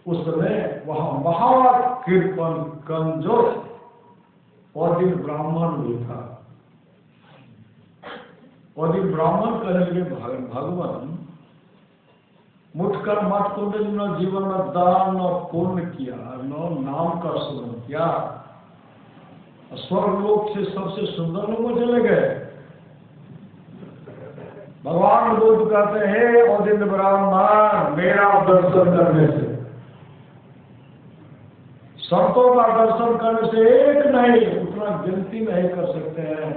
उस समय वहां महाकीर्तन कंजोर और दिन ब्राह्मण भी था। और दिन ब्राह्मण कहने लगे, भगवान मुठकर मठ कुंडली न जीवन में दान न पुण्य किया, न नाम का स्मरण किया, स्वर्ग लोक से सबसे सुंदर लोग में चले गए। भगवान बुद्ध कहते हैं, और दिन ब्राह्मण मेरा दर्शन करने से, संतों का दर्शन करने से एक नहीं, उतना गिनती नहीं कर सकते हैं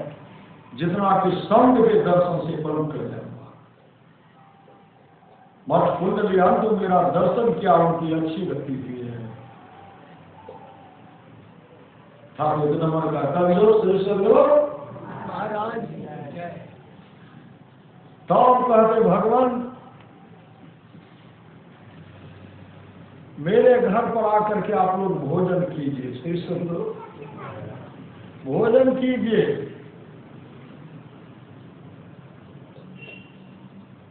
जितना कि संत के दर्शन से परम कर जाऊंगा। मठ कुंडली तो मेरा दर्शन किया, उनकी अच्छी गति की है। ठाकुर एक नंबर का कवियो महाराज। तब कहते भगवान मेरे घर पर आकर के आप लोग भोजन कीजिए, श्री सुंदर भोजन कीजिए।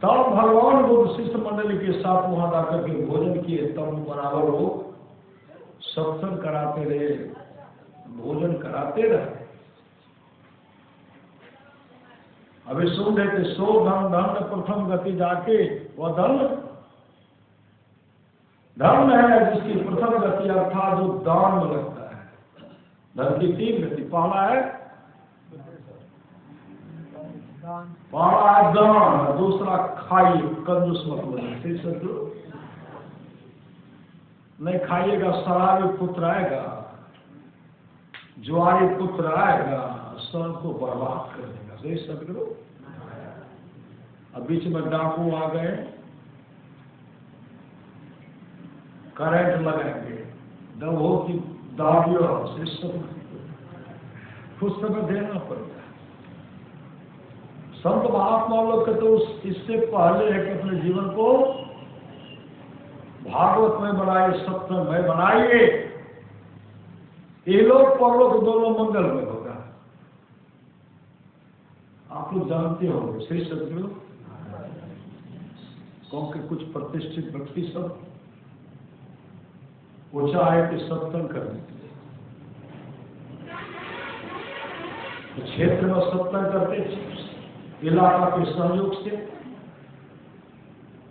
तब भगवान बुद्ध शिष्य मंडली के साथ वहां जाकर के भोजन किए। तब बराबर वो सत्संग कराते रहे, भोजन कराते रहे। अभी सुन रहे थे, सो धन धन प्रथम गति जाके, वह धन है जिसकी प्रथम गति अर्थात जो दान में लगता है। धन की 3 गति, पहला है दान, दूसरा खाइए, कंजूस मत बनिए। नहीं खाइएगा शराबी पुत्र आएगा, जुआरी पुत्र आएगा, सब को बर्बाद कर देगा। सही सदगुरु। अब बीच में डाकू आ गए, करंट लगाएंगे, दबो की दाबियों से कुछ समय देना पड़ता है। संत महात्मा लोग के तो इससे पहले है कि अपने जीवन को भागवत में बनाइए, सत्संग में बनाइए, ये लोग परलोक दोनों मंगल में होगा। आप लोग जानते होंगे श्री सदगुरु कौन के कुछ प्रतिष्ठित व्यक्ति सब वो चाहे कि सत्संग करने के लिए तो क्षेत्र में सत्संग करते, इलाका के सहयोग से,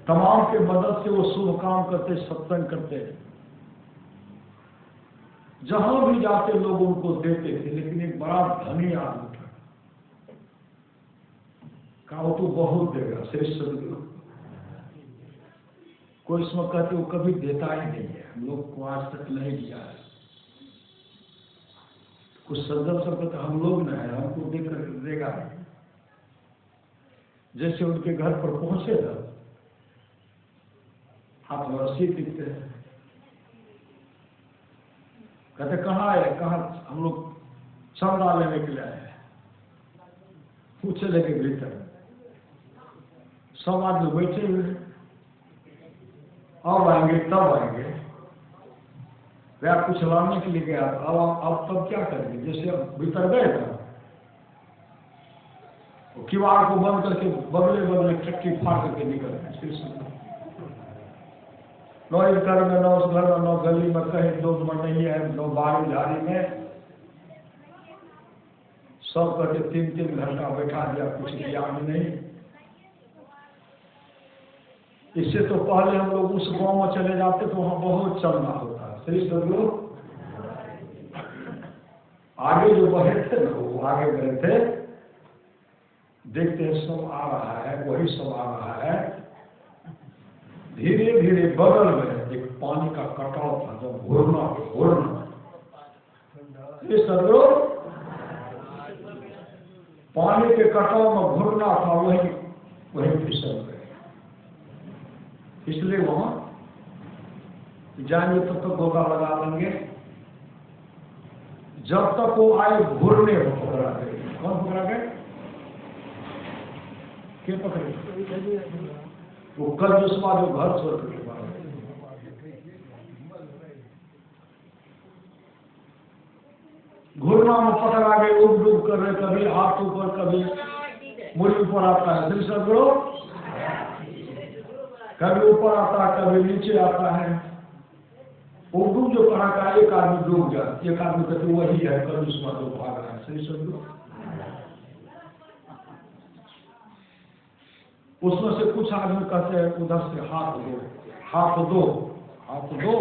तमाम के मदद से वो शुभ काम करते, सत्संग करते, जहां भी जाते लोग उनको देते थे। लेकिन एक बड़ा धनी आदमी था, कहा वो तो बहुत देगा श्रेष्ठ सदगुरु। कोई इसमें कहते वो कभी देता ही नहीं है, हम लोग को आज तक नहीं दिया है। कुछ सज्जन सब कहते हम लोग न है, हमको देकर देगा। जैसे उनके घर पर पहुंचे था, हाथ में रस्सी दिखते हैं, कहते कहाँ है, कहाँ? हम लोग चंदा लेने के लिए आए हैं। पूछे लेके भीतर सब आदमी बैठे हुए, अब आएंगे तब आएंगे। वे आप कुछ लाने के लिए गया, अब तब क्या करेंगे? जैसे अब भीतर गए था, किवाड़ को बंद करके बदले बदले चक्की फाड़ करके निकल गए। नो इस घर में, नो उस घर में, नो गली में, कहीं दो नहीं है, नो बारी झाड़ी में, सब करके 3-3 घंटा बैठा दिया, कुछ किया नहीं। इससे तो पहले हम लोग उस गांव में चले जाते तो वहां बहुत चलना होता है। श्री सदगुरु आगे जो बढ़े थे ना, वो आगे बढ़े थे, देखते हैं सब आ रहा है, वही सब आ रहा है। धीरे धीरे बगल में एक पानी का कटाव था, जब घूरना ये सदगुरु पानी के कटाव में घूरना था, वही फिसल गए। इसलिए वहां जाएंगे तब तक गोगा लगा देंगे, जब तक वो आए घूरने को पकड़ा गए। कौन पकड़ा गए? क्या पकड़े? वो कंजूसवा जो घर छोड़ के बाहर घूरना में पकड़ा गए, उब डूब कर रहे, कभी हाथ ऊपर, कभी मुड़ी ऊपर आता है। श्री सदगुरु कभी ऊपर आता है, कभी नीचे आता है। वो डूब जो कहा का, एक आदमी डूब गया, एक आदमी कहते वही है कल उसमें जो भाग रहा है। श्री सदगुरु उसमें से कुछ आदमी कहते हैं उधर से हाथ दो, हाथ दो, हाथ दो।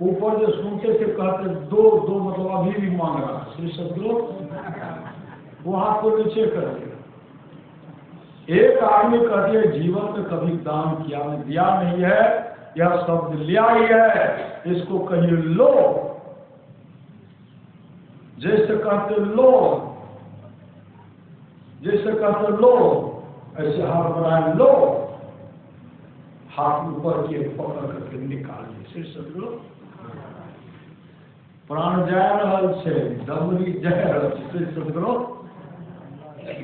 ऊपर जो सुनते थे कहते दो दो, मतलब अभी भी मांग रहा है। श्री सदगुरु वो हाथ को नीचे कर दिया। एक आदमी कहते हैं जीवन में कभी दान किया नहीं, दिया नहीं है, यह शब्द लिया ही है, इसको कहिए लो। जैसे कहते लो, जैसे कहते लो, ऐसे हाथ बनाए लो, हाथ ऊपर किए पकड़ करके निकालिए। श्री सदगुरु प्राण जाय रहल छे, दमरी जाय रहल छे। श्री सदगुरु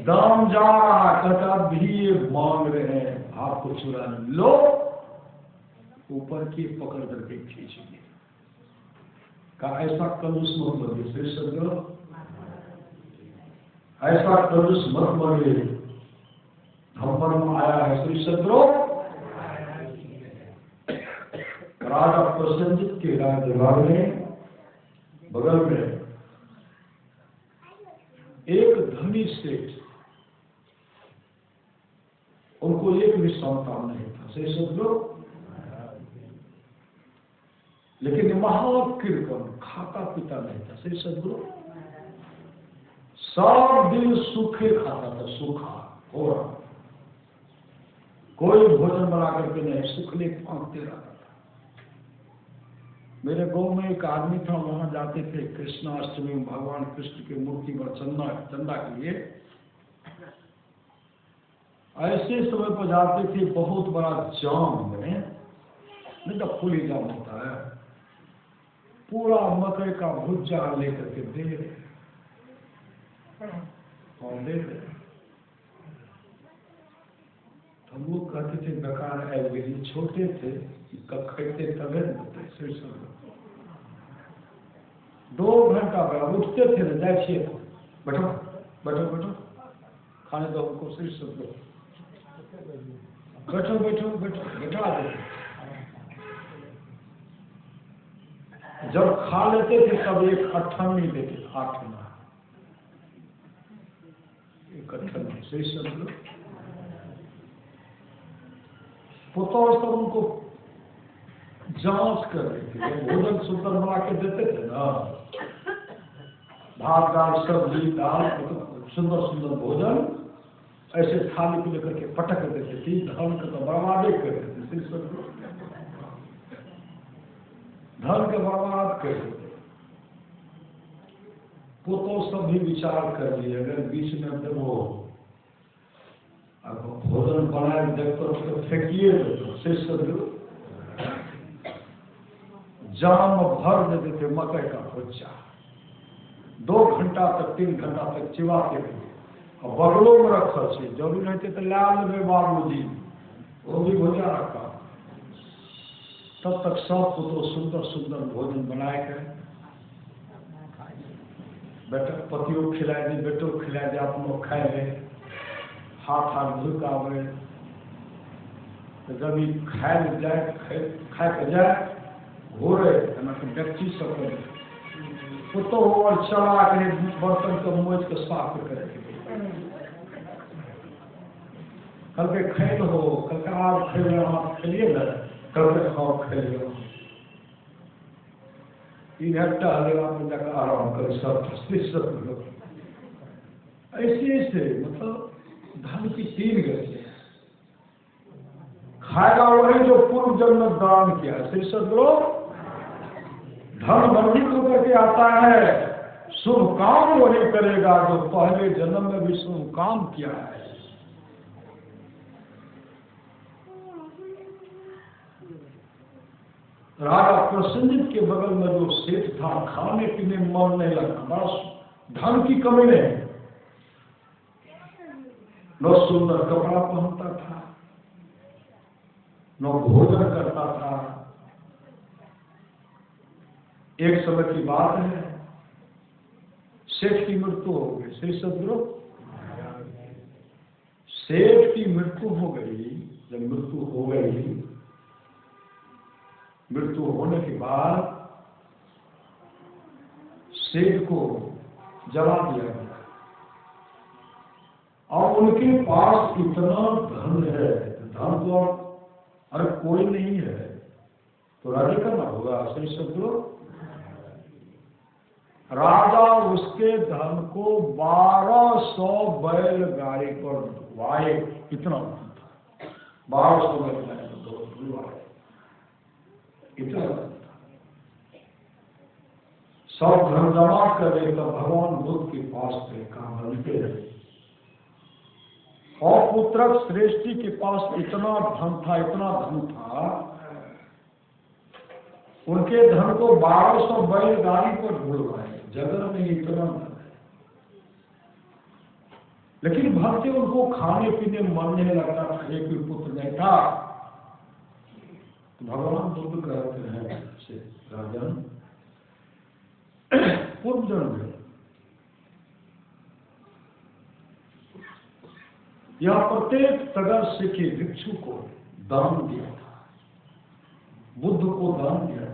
दम जा रहा, कहता भी मांग रहे हैं, हाथ को चुरा लो, ऊपर की पकड़ करके खींचिए। का ऐसा कंजूस मत बनिए। श्री सदगुरु ऐसा कंजूस मत बनिए, हम में आया है। श्री सदगुरु राजा प्रसन्नजित के राजदरबार में बगल में एक धनी सेठ, उनको एक भी संतान नहीं था। श्री सदगुरु लेकिन महाकृपण, खाता पीता नहीं था। श्री सदगुरु सब दिन सूखे खाता था, सूखा हो रहा, कोई भोजन बना करके नहीं, सूखले फांकते रहता था। मेरे गांव में एक आदमी था, वहां जाते थे कृष्णाष्टमी में भगवान कृष्ण की मूर्ति पर चंदा के लिए। ऐसे समय पर जाते थे बहुत बड़ा जाम में, नहीं तो फुली जाम होता है, पूरा मकई का भुज्जा लेकर के दे रहे और दे रहे। हम लोग कहते थे बेकार है, छोटे थे कब खाते तबे न। श्री सदगुरु 2 घंटा बड़ा उठते थे ना, जाइए बैठो बैठो बैठो, खाने दो हमको। श्री सदगुरु बैठो बैठो बैठो, बैठा दे। जब खा लेते थे तब एक अठन्नी देते, 8 आना एक अठन्नी। श्री सदगुरु पुतौर सब उनको जांच कर रहे थे, भोजन सुंदर बना के देते थे ना, भात दाल सब्जी दाल, सुंदर सुंदर भोजन ऐसे थाली को लेकर के पटक देते थे, धन का तो बर्बाद कर देते। श्री सदगुरु धन के बर्बाद कर देते। पुतो सब भी विचार कर लिए, अगर बीच में जब वो अब भोजन बनाए देखते उसको फेंकिए देते। श्री सदगुरु जाम भर देते थे मकई का भुज्जा, 2 घंटा तक 3 घंटा तक चिबाते थे, और बगलों में रखल से जरूरी रहते तो लाल में बाबूजी वो भी भुजा रखा। तब तक सब पुतो सुंदर सुंदर भोजन बनाए गए, बेटा पतियों खिलाए दी, बेटो खिलाए दे, अपनों खाए गए, हाथ हाथ झुकावे। तो जब ये खाए जाए, खाए के जाए हो रहे डेक्ची सब पुतो और चला के बर्तन को मोज के साफ करे। कल के खेल हो, कल के आप खेल आप खेलिए ना, कल के खाओ खेलिए, इधर टहलेगा तो जाकर आराम कर सब लोग। ऐसे ऐसे मतलब धन की 3 गति है। खाएगा वही जो पूर्व जन्म में दान किया। श्री सदगुरु धन वर्धित होकर के आता है, शुभ काम वही करेगा जो पहले जन्म में भी शुभ काम किया है। राजा प्रसन्नजित के बगल में जो सेठ था, खाने पीने में मन नहीं लगता, बस धन की कमी नहीं, न सुंदर कपड़ा पहनता था, न भोजन करता था। एक समय की बात है, सेठ की मृत्यु हो गई। श्री सदगुरु सेठ की मृत्यु हो गई। जब मृत्यु हो गई, मृत्यु होने के बाद सेठ को जला दिया गया। और उनके पास इतना धन है, धन तो अरे कोई नहीं है तो राजा करना होगा, सही सब लोग। राजा उसके धन को 1200 बैलगाड़ी पर ढुवाए, इतना धन था। 1200 बैलगाड़ी पर ढुवाए, इतना धन था। सब धन जमा करे तो भगवान बुद्ध के पास पे काम बनते रहे। और पुत्रक श्रेष्ठी के पास इतना धन था, इतना धन था, उनके धन को 1200 बैलगाड़ी पर ढुलवाए। जगह में इतना धन है, लेकिन भक्ति उनको खाने पीने मन नहीं लगता था, एक भी पुत्र नहीं था। तो भगवान बुद्ध कहते हैं से राजन, पूर्व जन्म में यह प्रत्येक तगरसे के भिक्षु को दान दिया था, बुद्ध को दान दिया था।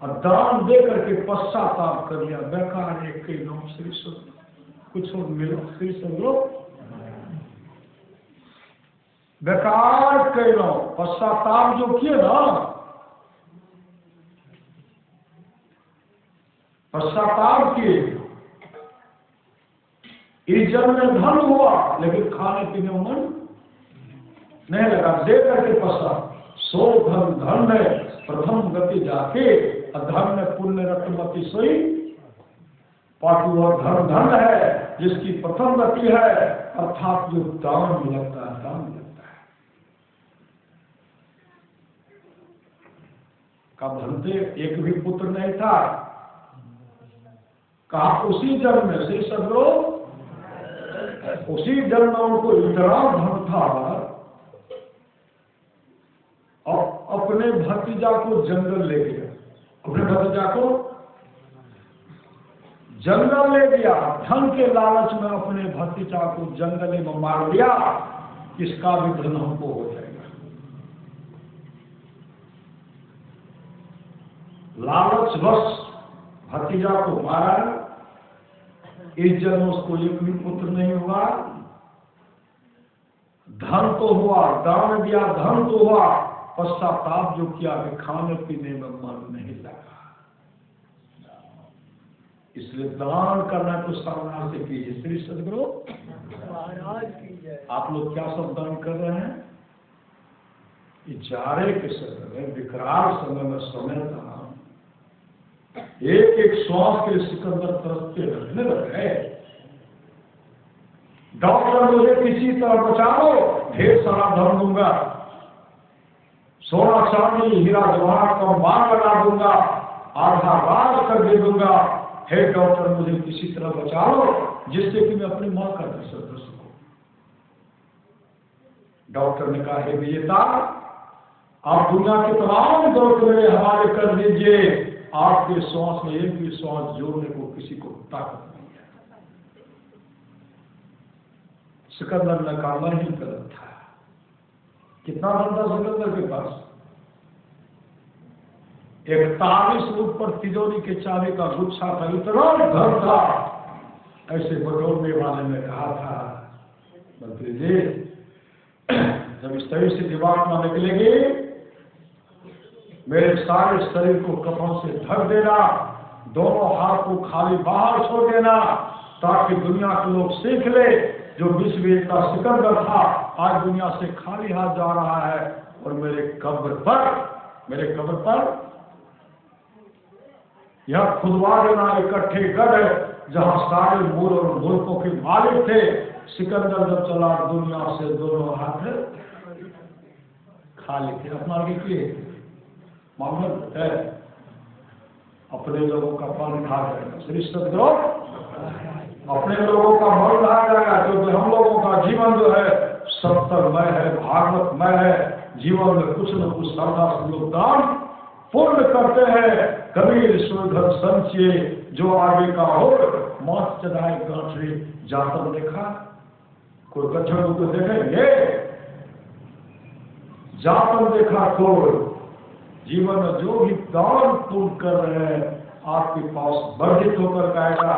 और दान दे करके पश्चाताप कर लिया, बेकार एक के नाम श्री सब कुछ और मिलो, श्री सब लोग बेकार के नाम पश्चाताप जो किए ना, पश्चाताप किए। इस जन्म में धन हुआ लेकिन खाने पीने में मन नहीं लगा, दे करके पश्चात सो धन धन है प्रथम गति जाके, धन में पुण्य रत्नमती सोई पाटू। और धन धन है जिसकी प्रथम गति है, अर्थात जो दान में लगता है, दान में लगता है। कब धनते एक भी पुत्र नहीं था, कहा उसी जन्म में से सब लोग, उसी जन्म में उनको इतना धन था और अपने भतीजा को जंगल ले गया, अपने भतीजा को जंगल ले गया। धन के लालच में अपने भतीजा को जंगल में मार दिया, इसका भी धन हमको हो जाएगा। लालचवश भतीजा को मारा। इस जन्म उसको एक भी पुत्र नहीं हुआ। धन तो हुआ, दान दिया, धन तो हुआ, पश्चाताप जो किया कि खाने पीने में मन नहीं लगा। इसलिए दान करना तो सावधान से कीजिए। श्री सदगुरु आप लोग क्या सब दान कर रहे हैं? ये जाड़े के समय में, विकराल समय में समय था, एक एक श्वास के सिकंदर तरसते रहने लगे। डॉक्टर मुझे किसी तरह बचाओ, ढेर सारा धन दूंगा, सोना चांदी हीरा जवाहरात का माल लगा दूंगा, आधा राज कर दे दूंगा। हे डॉक्टर मुझे किसी तरह बचाओ जिससे कि मैं अपनी मां का दर्शन कर सकूं। डॉक्टर ने कहा, हे विजेता, आप दुनिया के तमाम दौड़ मेरे हवाले कर दीजिए, आपके श्वास में एक भी श्वास जोड़ने को किसी को ताकत नहीं है। सिकंदर ने कहा, मैं ही गलत था। कितना धन था सिकंदर के पास? 41 फुट पर तिजोरी के चाबी का गुच्छा था, इतना धन था। ऐसे बटोरने वाले ने कहा था, मंत्री जी जब इस तरह से दिमाग में निकलेगी, मेरे सारे शरीर को कपड़ों से ढक देना, दोनों हाथ को खाली बाहर छोड़ देना, ताकि दुनिया के लोग सीख ले जो विश्व का सिकंदर था आज दुनिया से खाली हाथ जा रहा है। और मेरे कब्र पर यह खुदवा देना इकट्ठे गढ़ जहां सारे मूल और मुल्कों के मालिक थे। सिकंदर जब चला दुनिया से दोनों हाथ खाली थे, अपना लिए मामला है, अपने लोगों का मन खा जाएगा। श्री सदगुरु अपने लोगों का मन खा जाएगा, क्योंकि हम लोगों का जीवन जो है सत्संगमय है, भागवतमय है। जीवन में कुछ न कुछ श्रद्धा से लोग दान पूर्ण करते हैं। कबीर सुधर संचय जो आगे का हो, मौत चढ़ाए गांठे जातन देखा। कोई गच्छड़ को देखेंगे, जातन देखा कोई, जीवन में जो भी दान पुण्य कर रहे हैं आपके पास वर्धित होकर आएगा।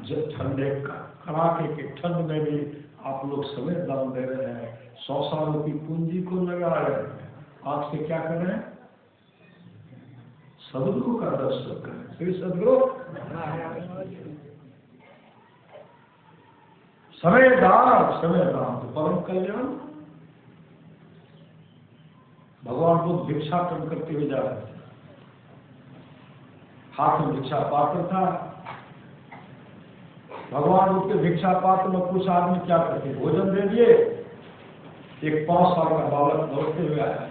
जब ठंडे कड़ाके के ठंड में भी आप लोग समय दान दे रहे हैं, 100 सालों की पूंजी को लगा रहे हैं, आज से क्या कर रहे हैं? सदगुरु का दर्शन करें। श्री सदगुरु समय दान तो परम कल्याण। भगवान बुद्ध भिक्षाटन करते हुए जा रहे थे, हाथ में भिक्षा पात्र था। भगवान बुद्ध के भिक्षा पात्र में कुछ आदमी क्या करते, भोजन दे दिए। एक 5 साल का बालक दौड़ते हुए आया।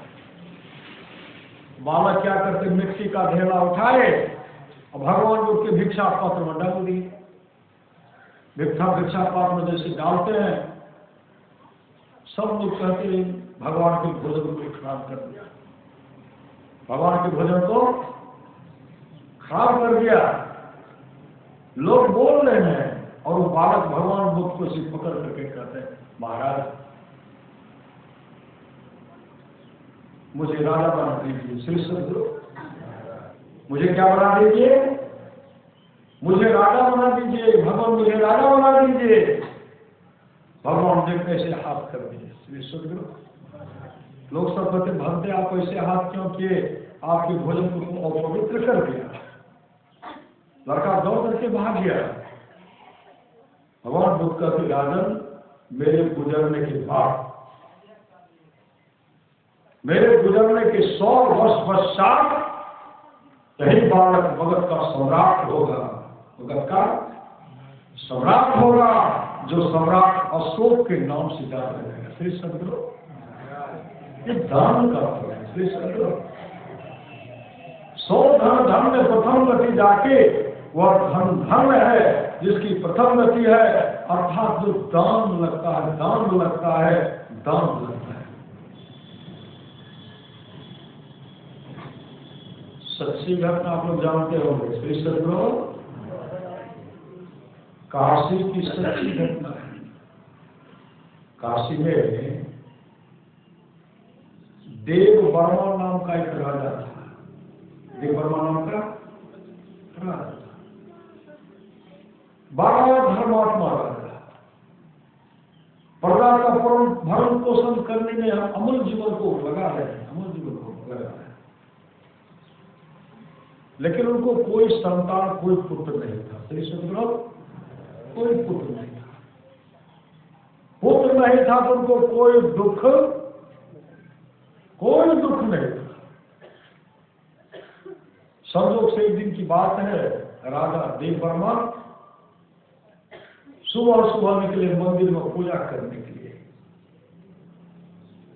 बालक क्या करते, मिट्टी का ढेला उठाए और भगवान बुद्ध के भिक्षा पात्र में डाल दिए। भिक्षा पात्र में जैसे डालते हैं, सब लोग कहते हैं भगवान के भोजन को खराब कर दिया, भगवान के भोजन को खराब कर दिया। लोग बोल रहे हैं और वो बालक भगवान बुद्ध को सिर्फ पकड़ करके कहते हैं, महाराज मुझे राजा बना दीजिए। श्री सदगुरु मुझे क्या बना दीजिए? मुझे राजा बना दीजिए। भगवान मुझे राजा बना दीजिए। भगवान ने कैसे हाथ कर दिए। श्री सदगुरु लोग सब कहते, भगते आप ऐसे हाथ क्यों किए? आपके भोजन को अपवित्र कर दिया। लड़का दौड़ करके भाग गया। भगवान बुद्ध कहते, राजन मेरे गुजरने के बाद, मेरे गुजरने के 100 वर्ष पश्चात यही बालक मगध का सम्राट होगा। मगध का सम्राट होगा, जो सम्राट अशोक के नाम से जाना जाएगा। श्री सदगुरु ये दान का फल है। श्री सदगुरु 100 धन में प्रथम गति जाके वह धन है जिसकी प्रथम गति है, अर्थात जो दान लगता है, दान लगता है, दान लगता है। सच्ची घटना आप लोग जानते होंगे। श्री सदगुरु काशी की सच्ची घटना है। काशी में देव वर्मा नाम का एक राजा था। देव वर्मा नाम का राजा था, बड़ा धर्मात्मा राजा। प्रजा का भरण पोषण करने में अमूल जीवन को लगा रहे हैं, अमूल जीवन को लगा रहे हैं। लेकिन उनको कोई संतान, कोई पुत्र नहीं था। श्री सदगुरु कोई पुत्र नहीं था। पुत्र नहीं था तो उनको कोई दुख नहीं था। संजोग से एक दिन की बात है, राजा देव वर्मा सुबह सुबह निकले मंदिर में पूजा करने के लिए।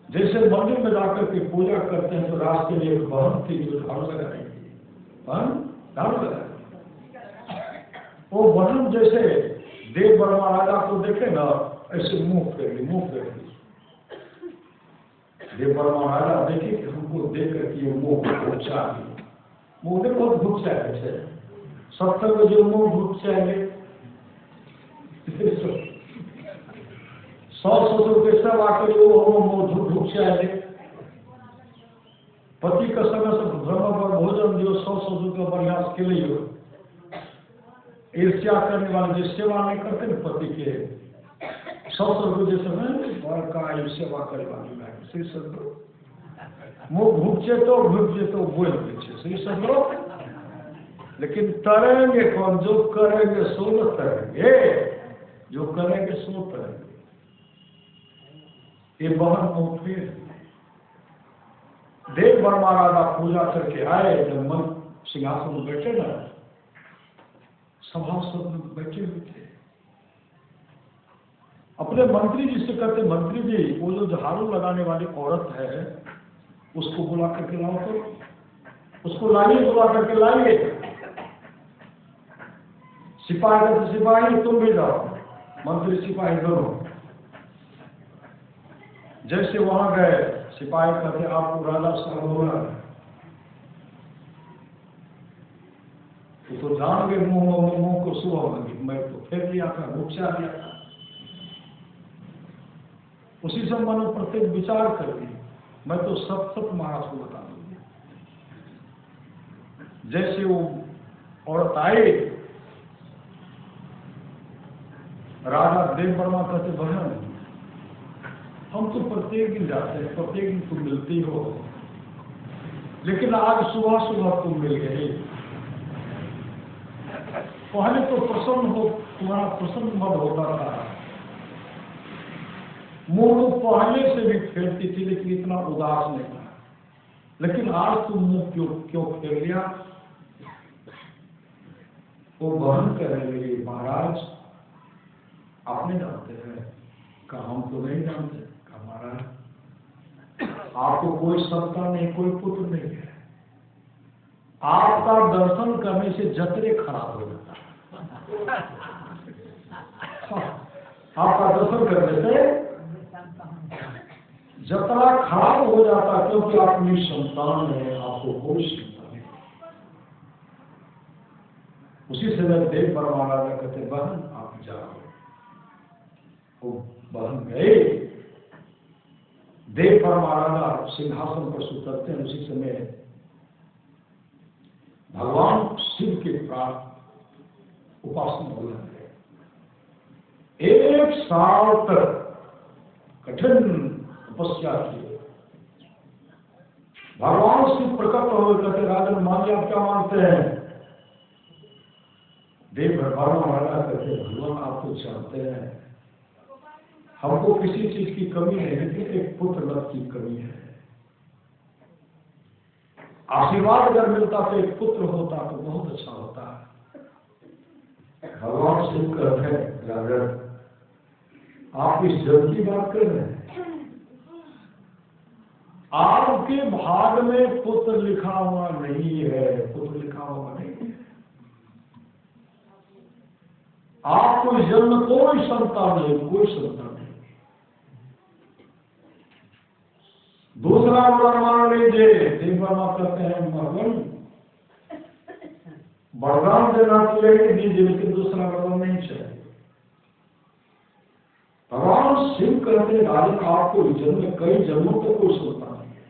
जैसे मंदिर में जाकर के पूजा करते हैं तो रास्ते में एक बहन थी जो झाड़ू लगा रही थी। झाड़ू लगा, वो बहन जैसे देव वर्मा राजा को देखे ना, ऐसे मुंह फेर ली। देव वर्मा राजा देखे कि हमको देख करके ये मुंह घुचा ली। मुंह ने बहुत घुचा है, 70 में जो मुंह घुचाएंगे 100 ससुर के सब आकर वो मुंह घुचाएंगे। पति का समय से धर्म पर भोजन दियो, 100 ससुर का प्रयास के लिए ईर्ष्या करने वाले जो सेवा नहीं करते न पति के, 100 ससुर जैसे में का सेवा करे वाली है। श्री सदगुरु मुंह घुचे तो बोल पीछे। श्री सदगुरु लेकिन तरेंगे कौन? जो करेंगे सो न तरेंगे, जो करेंगे सो तरेंगे। ये बहन मुंह फिर देव वर्मा राजा पूजा करके आए। जब मन सिंहासन में बैठे ना, सभासद में बैठे हुए थे। अपने मंत्री जी से कहते, मंत्री जी वो जो झाड़ू लगाने वाली औरत है उसको बुला करके लाओ, तो उसको लाइए, बुला करके लाइए। सिपाही कहते, सिपाही तुम भी जाओ। मंत्री सिपाही दोनों जैसे वहां गए, सिपाही कहते आपको राजा साहब बोला। तो जान गए मुंह को सुबह मैं तो फेर लिया था, घुसा लिया था। संबंध में प्रत्येक विचार करके मैं तो सब महाराज को बता दूंगी। जैसे वो औरत आई, राजा देव वर्मा कहते बहन हम तो प्रत्येक दिन जाते हैं, प्रत्येक दिन तुम मिलती हो, लेकिन आज सुबह सुबह तुम मिल गए। पहले तो प्रसन्न हो, तुम्हारा प्रसन्न मन होता था, मुंह तो पहले से भी फेरती थी लेकिन इतना उदास नहीं था, लेकिन आज तुम मुंह क्यों फेर लिया? वो बहन कहने लगी महाराज आपने जानते हैं? कहा हम तो नहीं जानते। कहा महाराज आपको कोई संतान नहीं, कोई पुत्र नहीं है, आपका दर्शन करने से जतरे खराब हो जाता है। आपका दर्शन करने से जतरा खराब हो जाता है, क्योंकि आप निसंतान है, आपको कोई संतान नहीं। उसी समय देव वर्मा राजा कहते बहन आप जाओ। वो बहन गए, देव वर्मा राजा सिंहासन पर सुतरते हैं। उसी समय भगवान शिव के प्राप्त उपासना हो लगे। 1 साल तक कठिन तपस्या की। भगवान शिव प्रकट हो गए, कहते राजन मानिए आप क्या मानते हैं? देव वर्मा महाराज कहते भगवान आप तो जानते हैं हमको किसी चीज की कमी नहीं, लेकिन एक पुत्र लत की कमी है। आशीर्वाद अगर मिलता तो एक पुत्र होता तो बहुत अच्छा होता है। भगवान शिव कहते हैं राजन आप इस जग की बात कर रहे हैं, आपके भाग में पुत्र लिखा हुआ नहीं है, पुत्र लिखा हुआ नहीं है। आपको जन्म कोई संतान नहीं, कोई संतान नहीं। दूसरा वरदान मान लीजिए। देव वर्मा कहते हैं भगवान वरदान देना चाहिए दीजिए, लेकिन दूसरा वरदान नहीं चाहिए। भगवान शिव कहते हैं राजन आपको जन्म कई जन्मों तक कोई संतान नहीं है।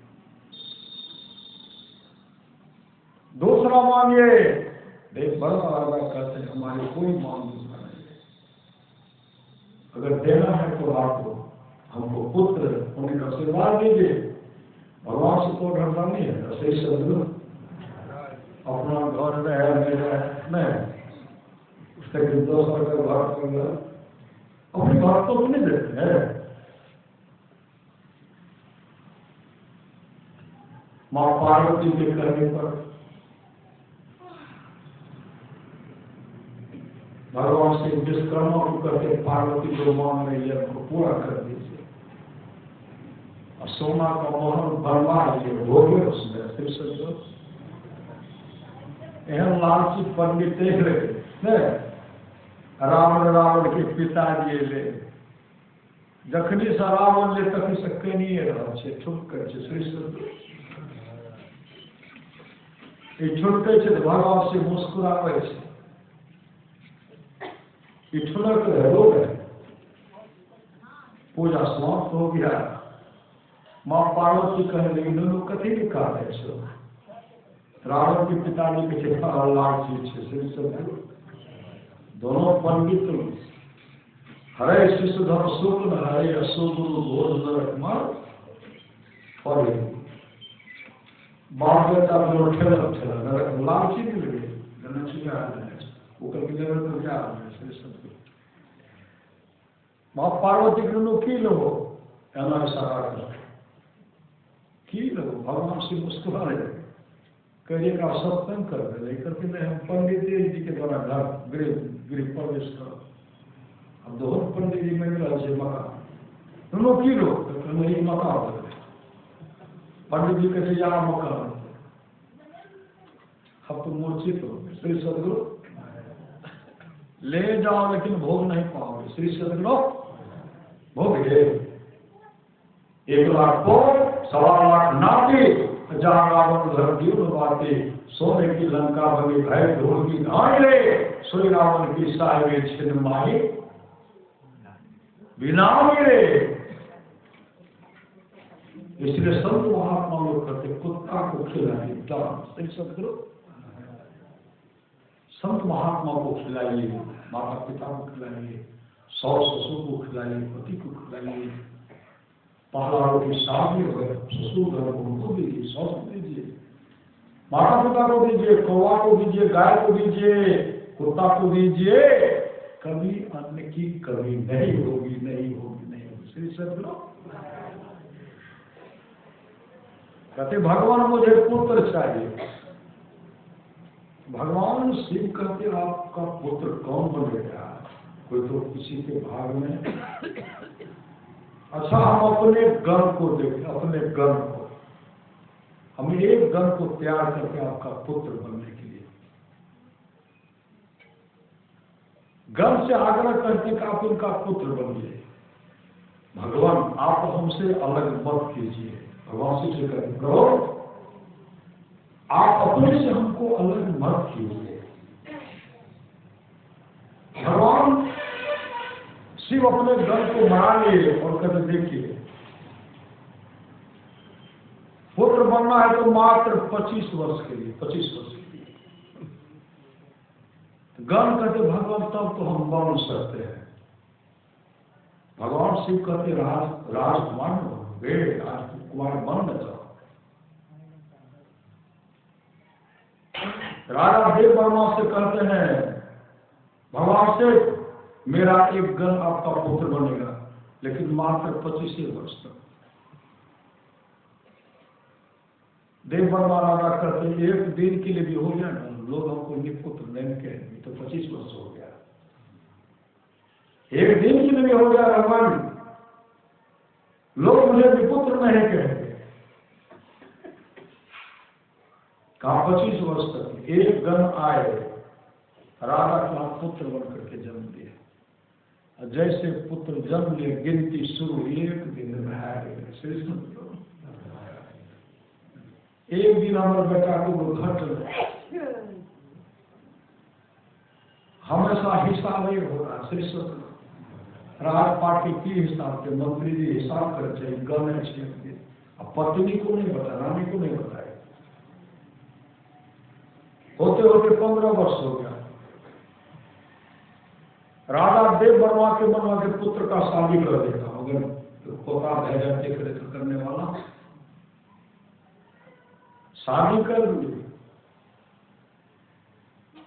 दूसरा मानिए। देव वर्मा राजा कहते हैं हमारी कोई मांग दूसरा नहीं है, अगर देना है तो आपको हमको पुत्र होने का आशीर्वाद दीजिए। भगवान से तो डरता नहीं है, सही समझो अपना घर रहे नहीं उसके दोस्त घर कर अपने घर तो नहीं देते हैं। माँ पार्वती के कहने पर भगवान से विश्वकर्मा को करके पार्वती को मांग रही है उनको पूरा कर दीजिए। और सोना का मोहन बनवा लिए हो गए उसमें फिर समझो एहन लालची पंडित देख रहे रावण के पिताजी ले जखनी से रावण ले तखनी से कनिए रहा छुप कर छुटके तो भगवान से मुस्कुरावे ठुलक रो गए। पूजा समाप्त हो गया। माँ पार्वती कहने लगी दोनों कथी लिखा है? रावण के पिताजी के लाल दोनों पंडित हरे शिशुधर शुक्ल हरे अशुगुरु घोर और बाप बेटा जो ठेला लालची मिल गई वो कभी तो क्या माँ पार्वती के लोग की लो एना इशारा कर की लो। भगवान से मुस्कुरा रहे करिए का सत्संग कर रहे करके हम पंडित जी के द्वारा घर गृह प्रवेश करो। अब दोनों पंडित जी में मिला से मकान दोनों की लो एक मकान पंडित जी कैसे यहाँ मकान अब तुम मूर्छित हो श्री सदगुरु ले जाओ लेकिन भोग नहीं पाओगे। श्री सदगुरु भोग गए 1 लाख को 1.25 लाख नाती जहाँ रावण घर जीव बाते सोने की लंका बनी भय ढोल की धान ले सोई रावण की साहिबे छिन्न माही बिना मिले। इसलिए संत महात्मा लोग कहते कुत्ता को खिलाइए दान, सही सब करो। संत महात्मा को खिलाइए, माता पिता को खिलाइए, सास ससुर को खिलाइए, पति को खिलाइए, पहाड़ों की शादी हो ससुर घर को उनको दीजिए, सास को दीजिए, माता पिता को दीजिए, कौवा को दीजिए, गाय को दीजिए, कुत्ता को दीजिए, कभी अन्न की कमी नहीं होगी, नहीं होगी, नहीं होगी। श्री सदगुरु कहते भगवान मुझे पुत्र चाहिए। भगवान शिव कहते आपका पुत्र कौन बनेगा? कोई तो किसी के भाग में। अच्छा, हम अपने गण को देखें, अपने गण को, हम एक गण को तैयार करके आपका पुत्र बनने के लिए गण से आग्रह करते कि आप इनका पुत्र बनिए। भगवान आप हमसे अलग मत कीजिए। भगवान शिव से कहते प्रभु आप अपने से हमको अलग मत कीजिए। भगवान शिव अपने गण को मरा लिए और कहते देखिए पुत्र बनना है तो मात्र 25 वर्ष के लिए, 25 वर्ष के लिए। गण कहते भगवान तब तो हम बन सकते हैं। भगवान शिव कहते राजकुमार वे राजकुमार बन न जाओ। राजा देव वर्मा से कहते हैं भगवान से मेरा एक गण आपका पुत्र बनेगा, लेकिन मात्र 25 वर्ष तक। देव वर्मा राजा कहते एक दिन के लिए भी हो गया ना, लोग हमको निपुत्र नहीं कहेंगे, तो 25 वर्ष हो गया। एक दिन के लिए भी हो गया भगवान, लोग मुझे निपुत्र नहीं कहेंगे। कहा 25 वर्ष तक एक गण आए, राजा का पुत्र बन करके जन्म दिया। जैसे पुत्र जन्म लिए गिनती शुरू, एक दिन में आए। एक दिन हमारे बेटा को घट हमेशा हिसाब ही हो रहा। श्री राज पार्टी की हिसाब से मंत्री जी हिसाब कर चाहिए गण है। अब पत्नी को नहीं बता, रानी को नहीं बताए। होते होते 15 वर्ष हो गया। राजा देव वर्मा के मनवा के पुत्र का शादी कर देता, अगर पोता भेजा देख रेख करने वाला शादी कर दी।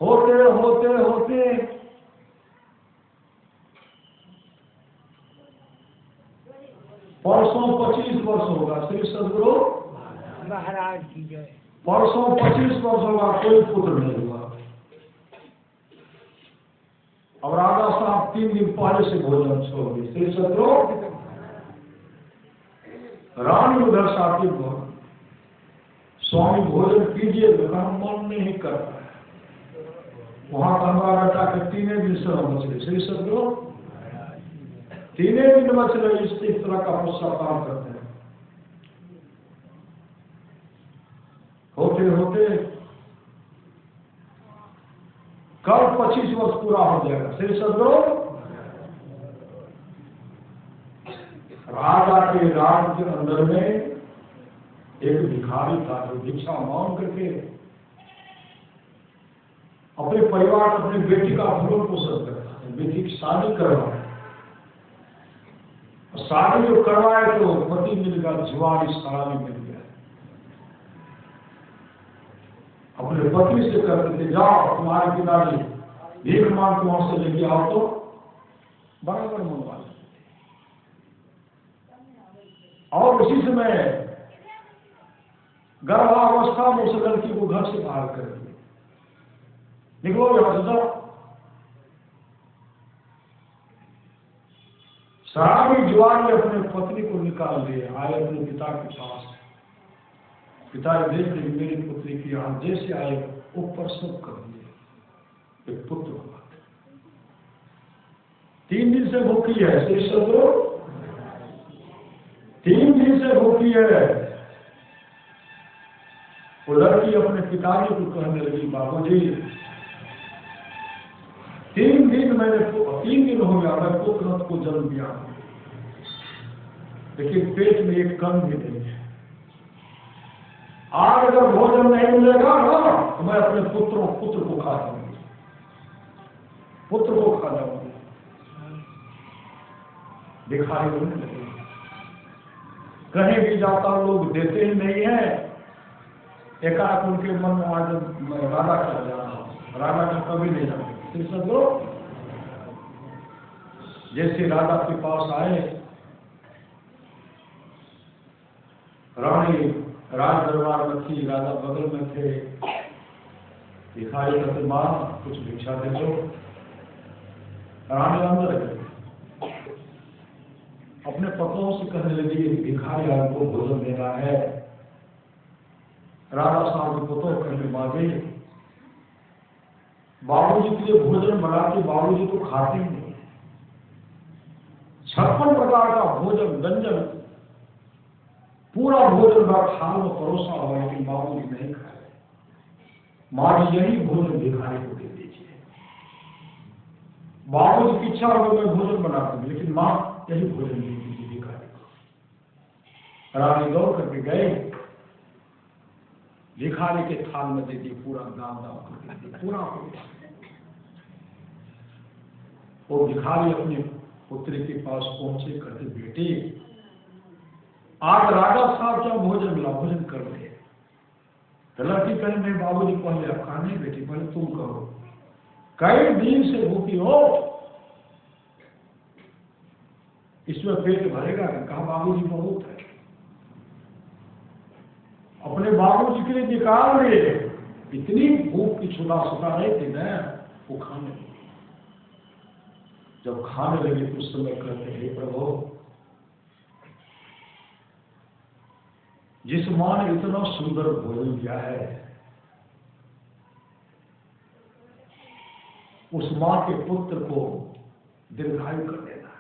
होते होते होते परसों 25 वर्ष होगा। श्री सदगुरु महाराज की जय। परसों 25 वर्ष होगा, कोई पुत्र नहीं हुआ। अब राजा साहब 3 दिन पहले से भोजन छोड़ दिए। श्री सदगुरु रानी उधर से आती स्वामी भोजन कीजिए, लेकिन मन नहीं करता है। वहां का हमारा बेटा के 3 दिन से हम बच गए। श्री सदगुरु 3 दिन बच गए। इस तरह का गुस्सा काम करते हैं। होते होते कल 25 वर्ष पूरा हो जाएगा। श्री सदगुरु राजा के राज के अंदर में एक भिखारी था जो भिक्षा मांग करके अपने परिवार, अपनी बेटी का भरण पोषण करता है। बेटी की शादी करवाए, शादी जो करवाए तो पति मिल गया, जुआरी शराबी मिल गया। अपने पत्नी से कहते थे जाओ तुम्हारे पिताजी भीख मांग के वहां से लेके आओ, तो बराबर मंगवा लेते थे। और उसी समय गर्भावस्था में उस लड़की को घर से बाहर कर दिया, निकलो यहां से जाओ। शराबी जुआर ने अपने पत्नी को निकाल दिया। आए अपने पिता के पास, पिता देख रहे मेरी पुत्री की यहाँ जैसे आए ऊपर सब कर दिए, एक पुत्र हुआ। 3 दिन से भूखी है। श्री सदगुरु 3 दिन से भूखी है। वो लड़की अपने पिताजी को कहने लगी बाबूजी 3 दिन हो गया मैं पुत्र को जन्म दिया, लेकिन पेट में एक कण भी नहीं है। आज अगर भोजन नहीं मिलेगा ना तो मैं अपने पुत्र को खा जाऊंगी, पुत्र को खा जाऊंगी। भिखारी होने लगे, कहीं भी जाता लोग देते ही नहीं है। एकाएक उनके मन में आज मैं राधा कर जा रहा हूं, राधा का कभी नहीं जाते। समझो, जैसे राधा के पास आए, रानी राज दरबार में थी, राजा बगल में थे। भिखारी कहते मां कुछ भिक्षा दे दो। रानी अंदर गई, अपने पत्रों से कहने लगी भिखारी आपको भोजन देना है। राजा साहब के पुत्र कहने मांगे, बाबूजी के लिए भोजन बनाते, बाबूजी तो खाते ही नहीं। 56 प्रकार का भोजन व्यंजन, पूरा भोजन का थाल में परोसा हुआ, लेकिन बाबूजी नहीं खाए। माँ जी यही भोजन भिखारी को दे दीजिए। बाबूजी की इच्छा हो मैं भोजन बनाता हूं, लेकिन माँ यही भोजन दे दीजिए भिखारी को। रानी दौड़ करके गए, भिखारी के थाल में दे दिए, पूरा दाम करके पूरा हो गया। वो भिखारी अपने पुत्री के पास पहुंचे, कहते बेटे आज राजा साहब क्या भोजन मिला, भोजन कर ले। तो लड़की कहे नहीं बाबूजी पहले आप खाने बेटी, पहले तुम करो, कई दिन से भूखी हो, इसमें पेट भरेगा। कहा बाबूजी बहुत है, अपने बाबूजी के लिए निकाल लिए। इतनी भूख की छुदा सुधा रहे थे ना, वो खाने लगे। जब खाने लगे तो उस समय कहते हे प्रभु, जिस मां ने इतना सुंदर भोजन दिया है, उस मां के पुत्र को दीर्घायु कर देना।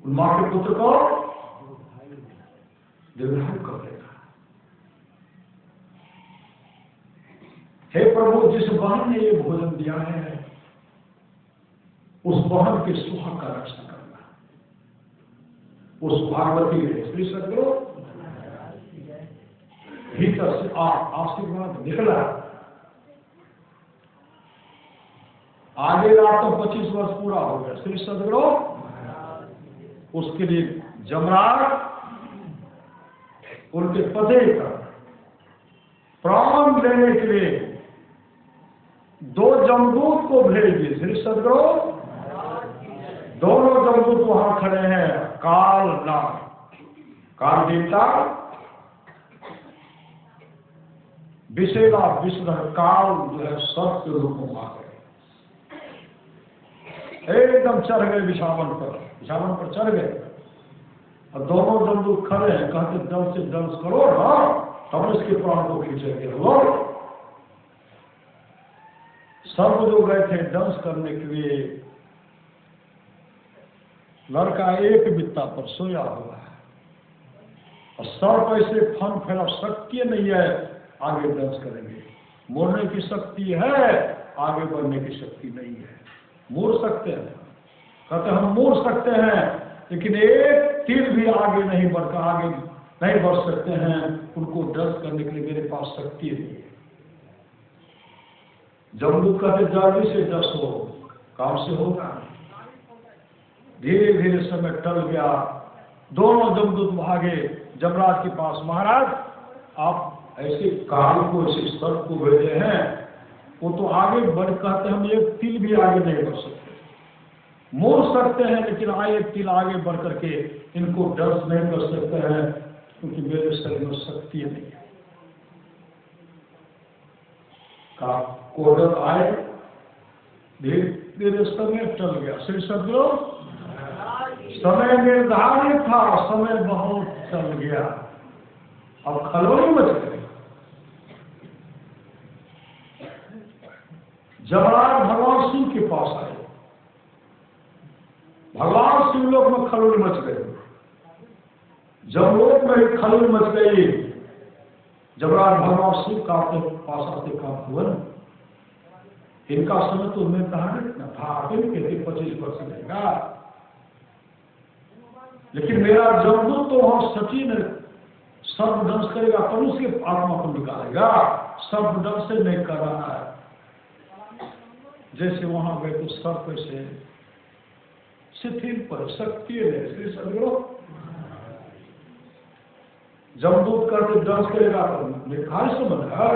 उन मां के पुत्र को दीर्घायु कर देना। हे प्रभु, जिस बहन ने ये भोजन दिया है, उस बहन के सुहाग का रक्षा करना। उस भागवती ने श्री सदगुरु भीतर से आशीर्वाद निकला। आगे रात तो 25 वर्ष पूरा हो गया। श्री सदगुरु उसके लिए जमराज उनके पते का प्राण लेने के लिए 2 जमदूत को भेज दिए। श्री सदगुरु दोनों जमदूत वहां खड़े हैं। काल देवता विषेला विष्णु काल जो है सर्प के रूप में आ गए, एकदम चढ़ गए बिछावन पर चढ़ गए। और दोनों जमदूत खड़े हैं, कहते दल से दंस करो ना, तब इसके प्राण को खींचेंगे। लोग सब जो गए थे दंस करने के लिए, लड़का एक बित्ता पर सोया हुआ है और सर्प ऐसे फन फैला, शक्ति नहीं है आगे दंस करेंगे। मोड़ने की शक्ति है, आगे बढ़ने की शक्ति नहीं है। मोड़ सकते हैं, कहते हम मोड़ सकते हैं, लेकिन एक तीर भी आगे नहीं बढ़ सकते हैं। उनको दंस करने के लिए मेरे पास शक्ति नहीं है। जमदूत कहते जल्दी से दस हो, काम से होगा। धीरे धीरे समय टल गया, दोनों जमदूत भागे जमराज के पास। महाराज आप ऐसे काल को, ऐसे सर्प को भेजे हैं, वो तो आगे बढ़, कहते हम एक तिल भी आगे नहीं बढ़ सकते। मोड़ सकते हैं, लेकिन एक तिल आगे बढ़ करके इनको दंस नहीं कर सकते हैं, क्योंकि मेरे शरीर में शक्ति नहीं है। कोडर आए, धीरे धीरे समय टल गया। श्री सदगुरु समय निर्धारित था, समय बहुत चल गया, अब खलबली मच गई। जमराज भगवान शिव के पास आए, भगवान शिवलोक में खलबली मच गई। जमलोक में ही खलबली मच गई। जमराज भगवान शिव का पास आते का भवन, इनका समय तो निर्धारित न था, इनके 25 वर्ष रहेगा, लेकिन मेरा जमदूत तो वहां सब दंश करेगा तो उसके आत्मा को निकालेगा, सब दंश से नहीं कर रहा है। जैसे वहां गए तो सर्प से शिथिल पर शक्ति है श्री सदगुरु। जमदूत करके दंश करेगा तो निखार से बन है।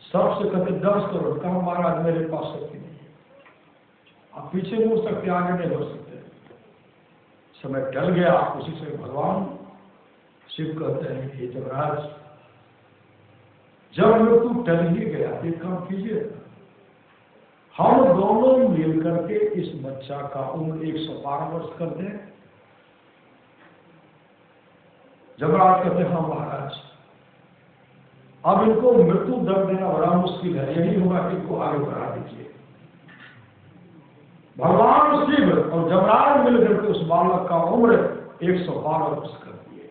सबसे कहते दंश करो, कहा महाराज मेरे पास शक्ति नहीं है, आप पीछे मुड़ सकते, आगे नहीं बढ़ सकते। समय टल गया, उसी से भगवान शिव कहते हैं हे जमराज, जब मृत्यु टल ही गया एक काम कीजिए, हम दोनों मिल करके इस बच्चा का उम्र 112 वर्ष कर दें। जमराज कहते हाँ महाराज, अब इनको मृत्यु दंड देना बड़ा मुश्किल है, यही होगा कि इनको आगे बढ़ा दीजिए। भगवान शिव और जमराज मिलकर के उस बालक का उम्र 112 वर्ष कर दिए।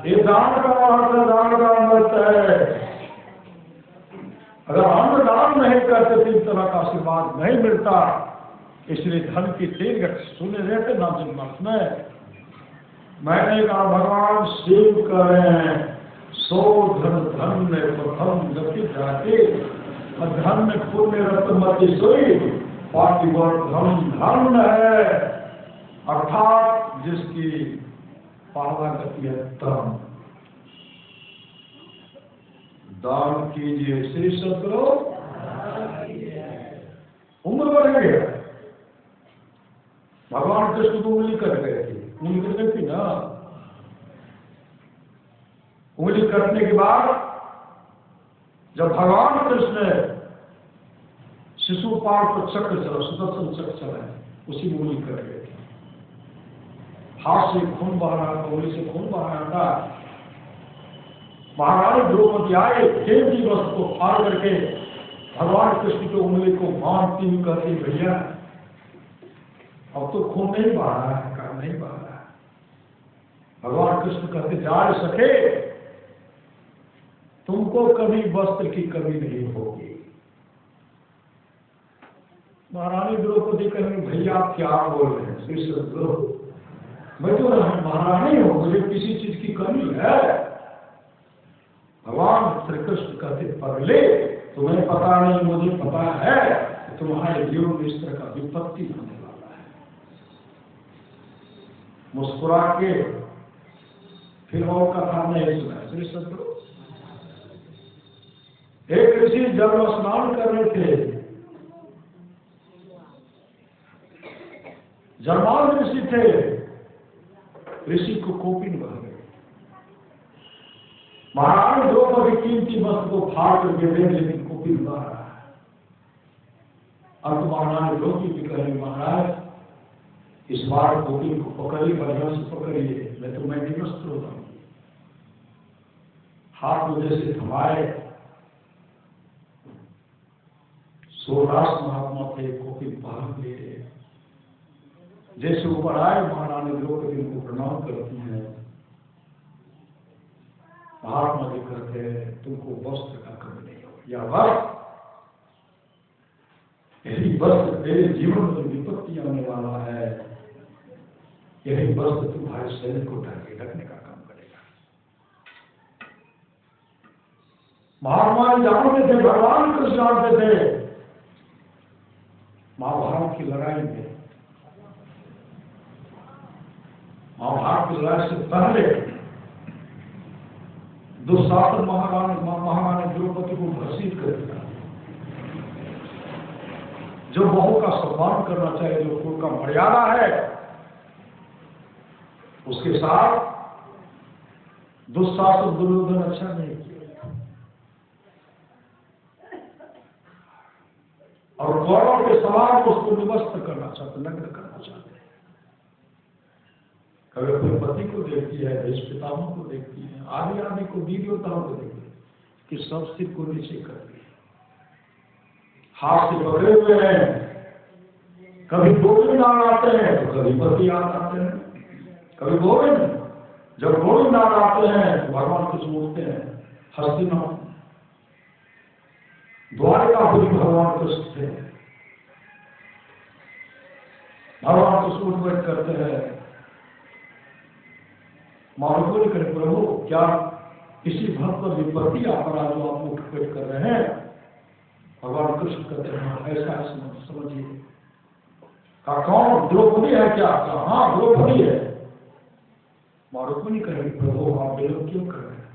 ये दान का महत्व, दान का अमृत है। अगर हम दान नहीं करते तो इस तरह का आशीर्वाद नहीं मिलता। इसलिए धन की तेज सुने रहते ना जन्मार्थ में। मैंने कहा भगवान शिव करें सो धन धन में प्रथम गति जाके, धन में पुण्य रत्नमति सोई पातिवर्धन धन है, अर्थात जिसकी पहला गति है धन। दान कीजिए श्री सदगुरु, उम्र बढ़ गया। भगवान कृष्ण को उंगली कर गए थे, उंगली कर गई थी ना। उंगली करने के बाद जब भगवान कृष्ण शिशुपाल पर चक्र चला, सुदर्शन चक्र चला, उसी में उंगली कर गए थे। हाथ से खून बह रहा था, उंगली से खून बह रहा था। महारानी द्रौपदी आए, देवी वस्त्र को फाड़ करके भगवान कृष्ण की उंगली को बांधती हुई कहती भैया अब तो खून नहीं बह रहा है, काम नहीं बह रहा है। भगवान कृष्ण कहते जा सके, तुमको कभी वस्त्र की कमी नहीं होगी। महारानी द्रौपदी कहेंगे भैया आप क्या बोल रहे हैं श्री सदगुरु, मैं तो महारानी हूं, मुझे किसी चीज की कमी है। भगवान श्री कृष्ण कहते पगले, तुम्हें पता नहीं मुझे पता है, तुम्हारे जीवन में इस तरह का विपत्ति होने वाला है। मुस्कुरा के फिर और कथा नहीं सुना श्री सदगुरु। एक ऋषि जब स्नान कर रहे थे, जन्मांध ऋषि थे, ऋषि को कोपिन बह गए। महारानी द्रौपदी कीमती वस्त्र को फाड़ करके दे, लेकिन कोपिन बह रहा है। अंत महारानी द्रौपदी भी कहेंगे महाराज इस बार कोपिन को पकड़िए, बढ़िया से पकड़िए, मैं तो मैं निवस्त्र होता हूँ। हाथ में जैसे थमाए, सोदास महात्मा थे, कोपिन बाहर ले रहे। जैसे ऊपर आए, महारानी द्रौपदी को प्रणाम करती हैं। महात्मा जी कहते हैं तुमको वस्त्र का कमी नहीं हो, या वस्त्र, यही वस्त्र तेरे जीवन में जो विपत्ति आने वाला है, यही वस्त्र तुम्हारे शरीर को ढकने का काम करेगा। महात्मा जी जानते थे, भगवान कृष्ण जानते थे। महाभारत की लड़ाई में, महाभारत की लड़ाई से पहले दुशासन महारानी द्रौपदी को घसीट कर दिया। जो बहू का सम्मान करना चाहिए, जो कुल का मर्यादा है, उसके साथ दुशासन दुर्योधन अच्छा नहीं किया। और गौरव के सवाल को उसको निवस्त करना चाहते, नग्न करना चाहते हैं। कभी अपने पति को देखती है, देश पिताओं को देखती है, आदि आदि को, दीदियोताओं को देखती है कि सब सिर को नीचे कर दिए, हाथ से पकड़े हुए हैं। कभी गोविंद नाम आते हैं तो कभी पति याद आते हैं, कभी गोविंद। जब गोविंद नाम आते हैं तो भगवान कुछ बोलते हैं, हस्तिनापुर द्वारकापुरी भगवान कृष्ण थे। भगवान को सूट बैठ करते हैं, मालूम नहीं करे प्रभु क्या किसी भक्त पर विपत्ति आ पड़ा जो आप उठ बैठ कर रहे हैं। भगवान कृष्ण कहते हैं ऐसा समझिए। कहा कौन द्रौपदी है क्या? हाँ द्रौपदी है। मालूम नहीं करेंगे प्रभु आप विरोध क्यों कर रहे हैं,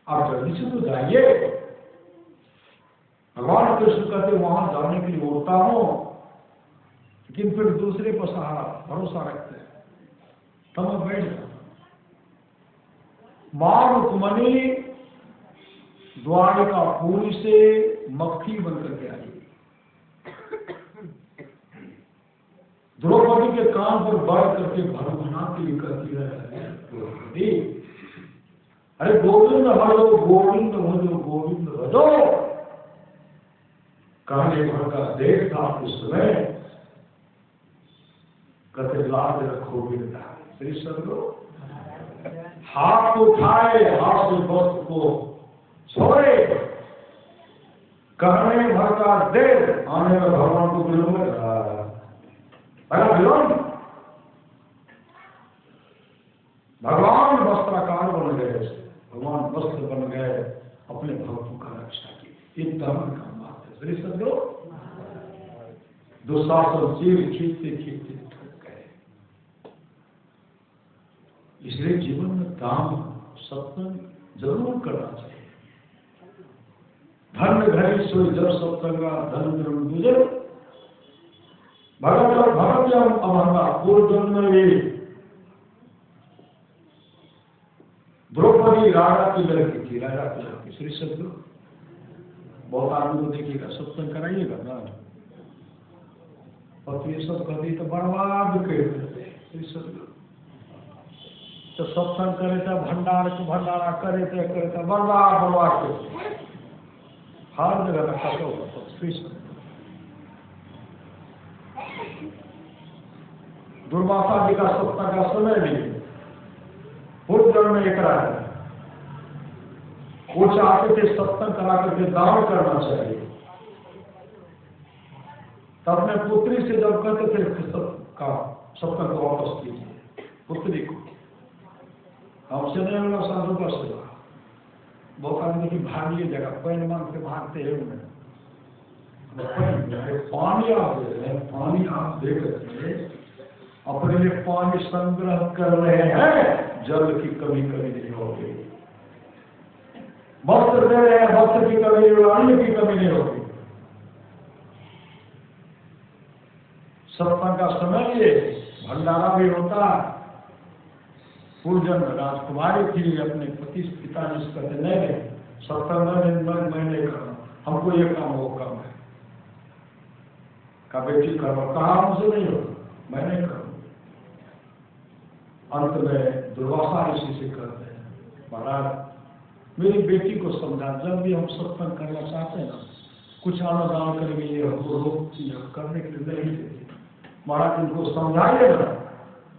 आप जल्दी से तो जाइए। भगवान कृष्ण कहते वहां जाने के लिए उड़ता हूं, लेकिन फिर दूसरे पर सहारा भरोसा रखते हैं, तब मैं बैठ जाता। मां रुक्मणी द्वारिका पूरी से मक्खी बनकर के आई। द्रौपदी के कान पर बढ़ करके भगवान के लिए कहती है द्रौपदी, अरे गोविंद भजो गोविंद भजो गोविंद भजो। कहने भर का देख था उस समय, कहते लाज रखो गिरता। श्री सदगुरु हाथ उठाए, हाथ से वस्त्र को छोड़े, कहने भर का देर आने में भगवान को विलंब विलंब। भगवान वस्त्राकार बन गए, भगवान वस्त्र बन गए, अपने भक्तों का रक्षा की। ये धर्म का बात है। श्री सदगुरु दुशासन चीर खींचते खींचते थक गए। इसलिए जीवन में काम सत्संग जरूर करना चाहिए। धन घरी सोई जब सत्संगा धन धर्म दूजन भगत और भगत अभंगा पूर्व जन्म में द्रौपदी राजा की लड़की थी, राजा की लड़की। श्री सदगुरु बहुत आदमी को देखिएगा, सत्संग कराइएगा ना, और तो ये सब कहती तो बर्बाद कर देते। श्री सदगुरु तो सत्संग करे थे, भंडारा करे थे बर्बाद करते, हर जगह रखा तो। श्री सदगुरु दुर्वासा जी का सत्ता का समय भी पूर्व जन्म में एक राजा, वो चाहते थे सत्संग करा करके दान करना चाहिए। तब अपने पुत्री से जब कहते थे सत्संग को वापस कीजिए, पुत्री को हमसे नहीं होगा साधु का सेवा। बहुत आदमी की भागीय जगह पैन मान के भागते हैं उन्हें, पानी आप दे रहे हैं, पानी आप दे करके अपने लिए पानी संग्रह कर रहे हैं, जल की कमी नहीं होगी। वस्त्र दे रहे हैं, वस्त्र की कमी नहीं होगी, अन्न की कमी नहीं होगी। सत्संग का समय ये भंडारा भी होता। पूर्वजन्म राजकुमारी थी, अपने पति पिताजी से कहते नहीं सत्संग मैं नहीं करूँ, हमको ये काम वो काम है। का बेटी करो, कहा मुझे नहीं होगा, मैं नहीं करूँ। अंत में दुर्वासा ऋषि से कहते हैं महाराज मेरी बेटी को समझा, जब भी हम सत्संग करना चाहते हैं ना, कुछ आना दान करेंगे, ये हमको रोकती है, करने के लिए नहीं देती। महाराज इनको समझाइए ना।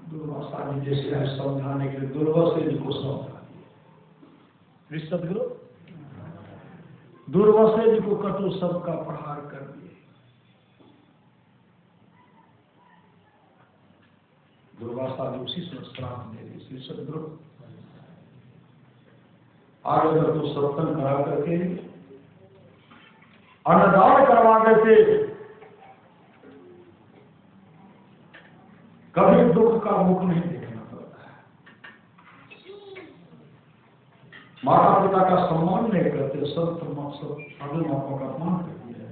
दुर्वासा जी जैसे है समझाने के लिए दुर्वासा जी को समझा दिए। सदगुरु दुर्वासा जी को कटु सबका प्रहार कर दिए। दुर्वासा जी उसी समय श्राप दे दी। श्री सदगुरु आगे अगर तो सत्संग करा करके अन्नदान करवा देते, कभी दुख का मुख नहीं देखना पड़ता है। माता पिता का सम्मान नहीं करते, सब अगले माता का अपमान करती है,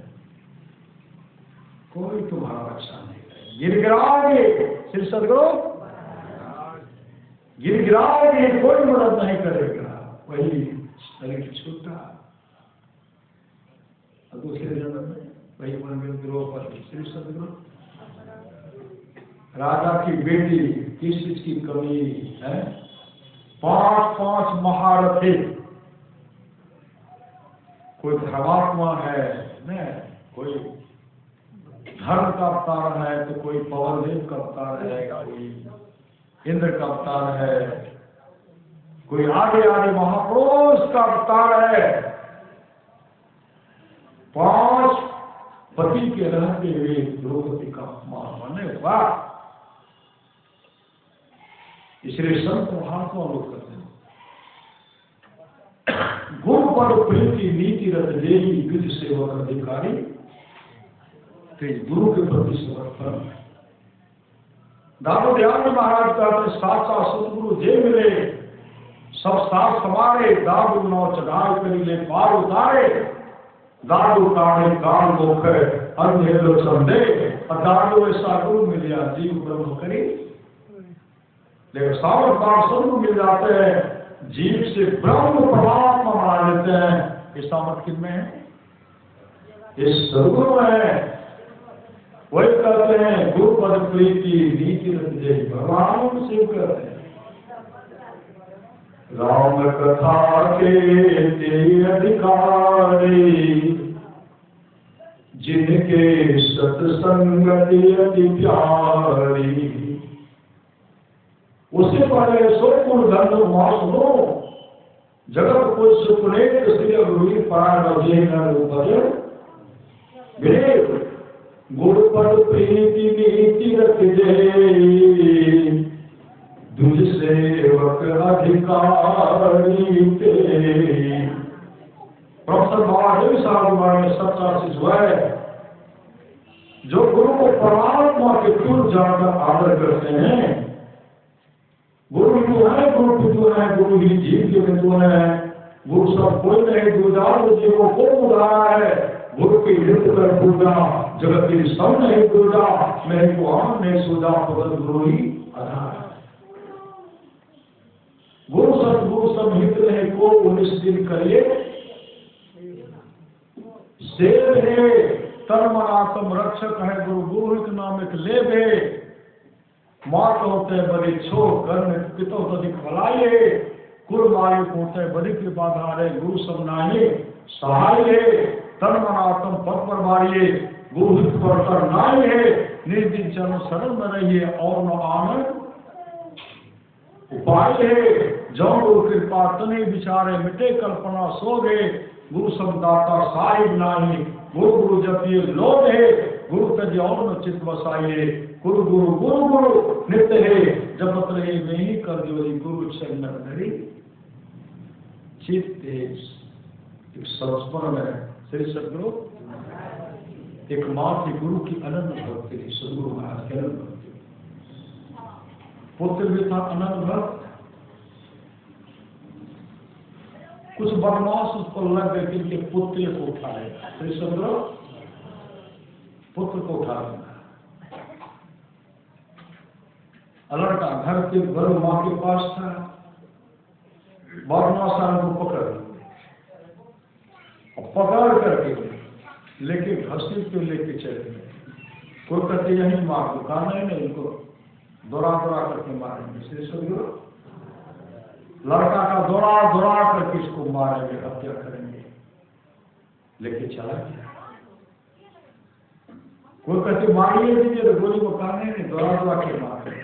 कोई तुम्हारा रक्षा नहीं करे। गिरगिराओगे श्री सदगुरु, गिरगिराओगे, कोई मदद नहीं करेगा। वही शरीर छूटा, दूसरे जन्म में वही बन गए द्रौपदी। श्री सदगुरु राजा की बेटी, किस चीज की कमी है? 5 महारथी, कोई धर्मात्मा है न, कोई धर्म का अवतार है, तो कोई पवनदेव का अवतार है, कोई इंद्र का अवतार है, कोई आगे महापुरुष का अवतार है। 5 पति के रहते हुए द्रौपदी का अपमान माने हुआ। इसलिए संत महात्मा लोग कहते हैं गुरु पर प्रीति नीति रत देही विधि सेवक अधिकारी, गुरु के प्रति समर्पण। दामोदर महाराज कहते साक्षात सतगुरु जे मिले सब साथ समारे, दादू नौ चढ़ाई करी ले पार उतारे, दादू काणे काल मोख अंधे संदेह, दादू ऐसा गुरु मिलिया जीव ब्रह्म करी। लेकिन सावर काल सदगुरु मिल जाते हैं, जीव से ब्रह्म परमात्मा बना लेते हैं। ये सामर्थ किसमें है? ये सदगुरु है। वही कहते हैं गुरु पद प्रीति नीति रत देही, भगवान को सेव करते हैं। राम कथा के ते अधिकारी, जिनके सत्संगति अति प्यारी। उससे पहले सोपुर धन मास हो, जगत को सुपुने श्री गुरु गुरुपद प्रीति नीति रख दे, दुज सेवक अधिकारी तेरे। प्रोफेसर महादेव साहब हमारे सच्चा शिशु है, जो गुरु को परमात्मा के तुल जानकर आदर करते हैं। गुरु जो है, गुरु पितु है, गुरु ही जीव के पितु है। गुरु सब कोई नहीं, गुरुदार जीवों को उदारा है। गुरु की हित कर पूजा, जगत की सब नहीं पूजा, मैं को आम नहीं सूझा, पद गुरु ही आधार। गुरु सतगुरु सब हित नहीं को निश्चित करिए, सेव है तन मनातम रक्षक है गुरु, गुरु हित नाम एक लेबे। मात होते बड़ी छो कर्म पितो तदिक भलाये, कुल मायु होते बड़ी कृपा धारे, गुरु सब नाये सहाय। तन मनातम पद पर मारिए, गुरु हित पर तर नाय है। निर्दिन चरण शरण में रहिए और न आनंद उपाय है। जो गुरु कृपा तने विचारे, मिटे कल्पना सो गए। गुरु सब दाता साहिब नाही, गुरु गुरु जपिए लोभ है। गुरु तज और न चित्त बसाइए, गुरु गुरु गुरु गुरु नित्य है। जपत रहे में ही कर दियो गुरु चरण धरी, चित्त एक संस्मरण है। श्री सदगुरु एकमात्र गुरु की अनंत भक्ति थी, सदगुरु महाराज की अनंत भक्ति। पुत्र भी था अनंत भक्त। कुछ बदमाश उस पर लग गए, जिनके पुत्र को उठा लेगा। श्री सदगुरु पुत्र को उठा लेना। लड़का घर के घर माँ के पास था, बदमाश को पकड़ करके लेके घसीट के लेके चले गए। कोई कहते यही मार दो, कहा नहीं इनको दौड़ा दौड़ा करके मारेंगे। श्री सदगुरु लड़का का दौड़ा दौड़ा करके इसको मारेंगे, हत्या करेंगे, लेके चला गया। कोई कहते मारिए दीजिए, तो गोली को कहा नहीं दौड़ा दौड़ा के मारे।